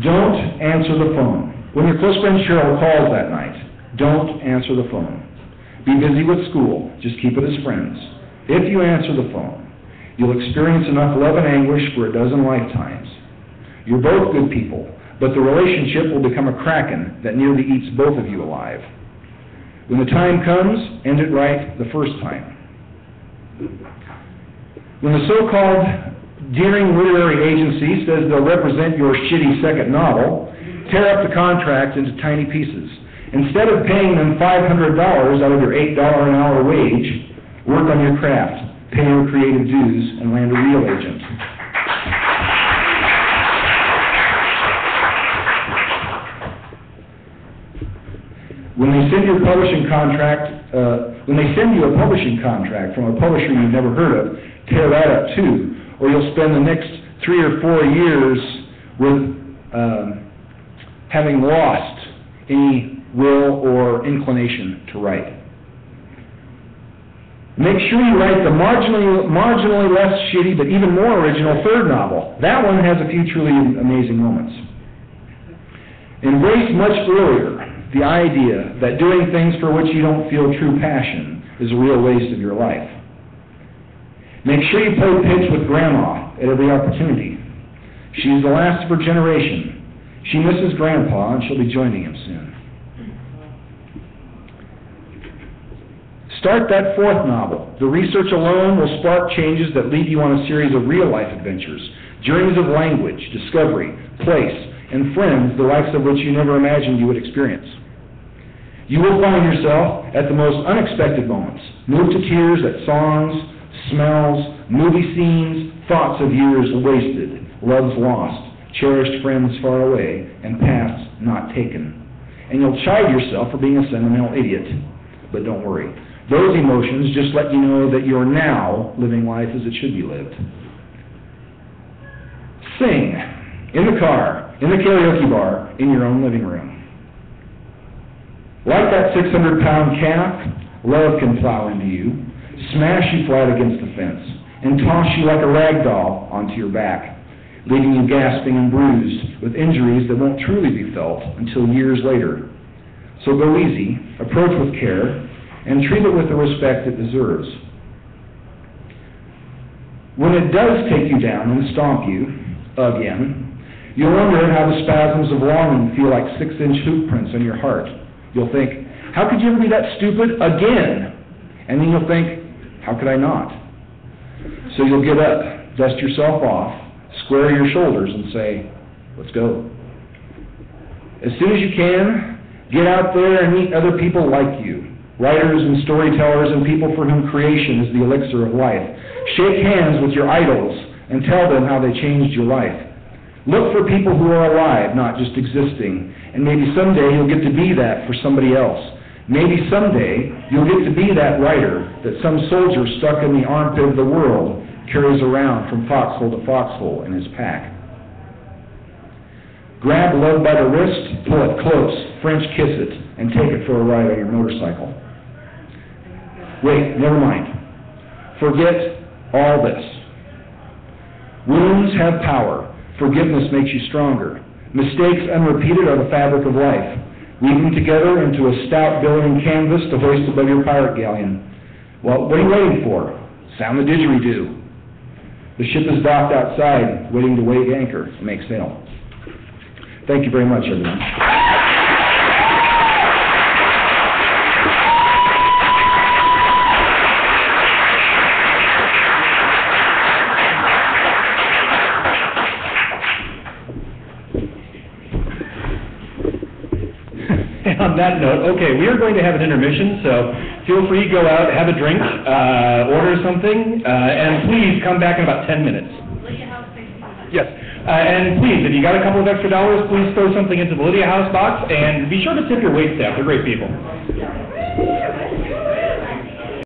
don't answer the phone. When your close friend Cheryl calls that night, don't answer the phone. Be busy with school. Just keep it as friends. If you answer the phone, you'll experience enough love and anguish for a dozen lifetimes. You're both good people, but the relationship will become a kraken that nearly eats both of you alive. When the time comes, end it right the first time. When the so-called Deering Literary Agency says they'll represent your shitty second novel, tear up the contract into tiny pieces. Instead of paying them $500 out of your $8 an hour wage, work on your craft, pay your creative dues, and land a real agent. When they send you a publishing contract from a publisher you've never heard of, tear that up too, or you'll spend the next 3 or 4 years with having lost any will or inclination to write. Make sure you write the marginally less shitty but even more original third novel. That one has a few truly amazing moments. Embrace much earlier the idea that doing things for which you don't feel true passion is a real waste of your life. Make sure you play pitch with Grandma at every opportunity. She's the last of her generation. She misses Grandpa, and she'll be joining him soon. Start that fourth novel. The research alone will spark changes that lead you on a series of real-life adventures, journeys of language, discovery, place, and friends, the likes of which you never imagined you would experience. You will find yourself at the most unexpected moments, moved to tears at songs, smells, movie scenes, thoughts of years wasted, loves lost, cherished friends far away, and paths not taken. And you'll chide yourself for being a sentimental idiot. But don't worry. Those emotions just let you know that you're now living life as it should be lived. Sing. In the car, in the karaoke bar, in your own living room. Like that 600-pound calf, love can plow into you, smash you flat against the fence, and toss you like a rag doll onto your back, leaving you gasping and bruised with injuries that won't truly be felt until years later. So go easy, approach with care, and treat it with the respect it deserves. When it does take you down and stomp you, again, you'll wonder how the spasms of longing feel like 6-inch hoop prints on your heart. You'll think, how could you ever be that stupid again? And then you'll think, how could I not? So you'll get up, dust yourself off, square your shoulders, and say, let's go. As soon as you can, get out there and meet other people like you, writers and storytellers and people for whom creation is the elixir of life. Shake hands with your idols and tell them how they changed your life. Look for people who are alive, not just existing, And maybe someday you'll get to be that for somebody else. Maybe someday you'll get to be that writer that some soldier stuck in the armpit of the world carries around from foxhole to foxhole in his pack. Grab love by the wrist, pull it close, French kiss it, and take it for a ride on your motorcycle. Wait, never mind. Forget all this. Wounds have power. Forgiveness makes you stronger. Mistakes unrepeated are the fabric of life. Weave them together into a stout billowing canvas to hoist above your pirate galleon. Well, what are you waiting for? Sound the didgeridoo. The ship is docked outside, waiting to weigh anchor and make sail. Thank you very much, everyone. And on that note, okay, we are going to have an intermission, so feel free to go out, have a drink, order something, and please come back in about 10 minutes. Yes. And please, if you got a couple of extra dollars, please throw something into the Lydia House box, and be sure to tip your waitstaff. They're great people.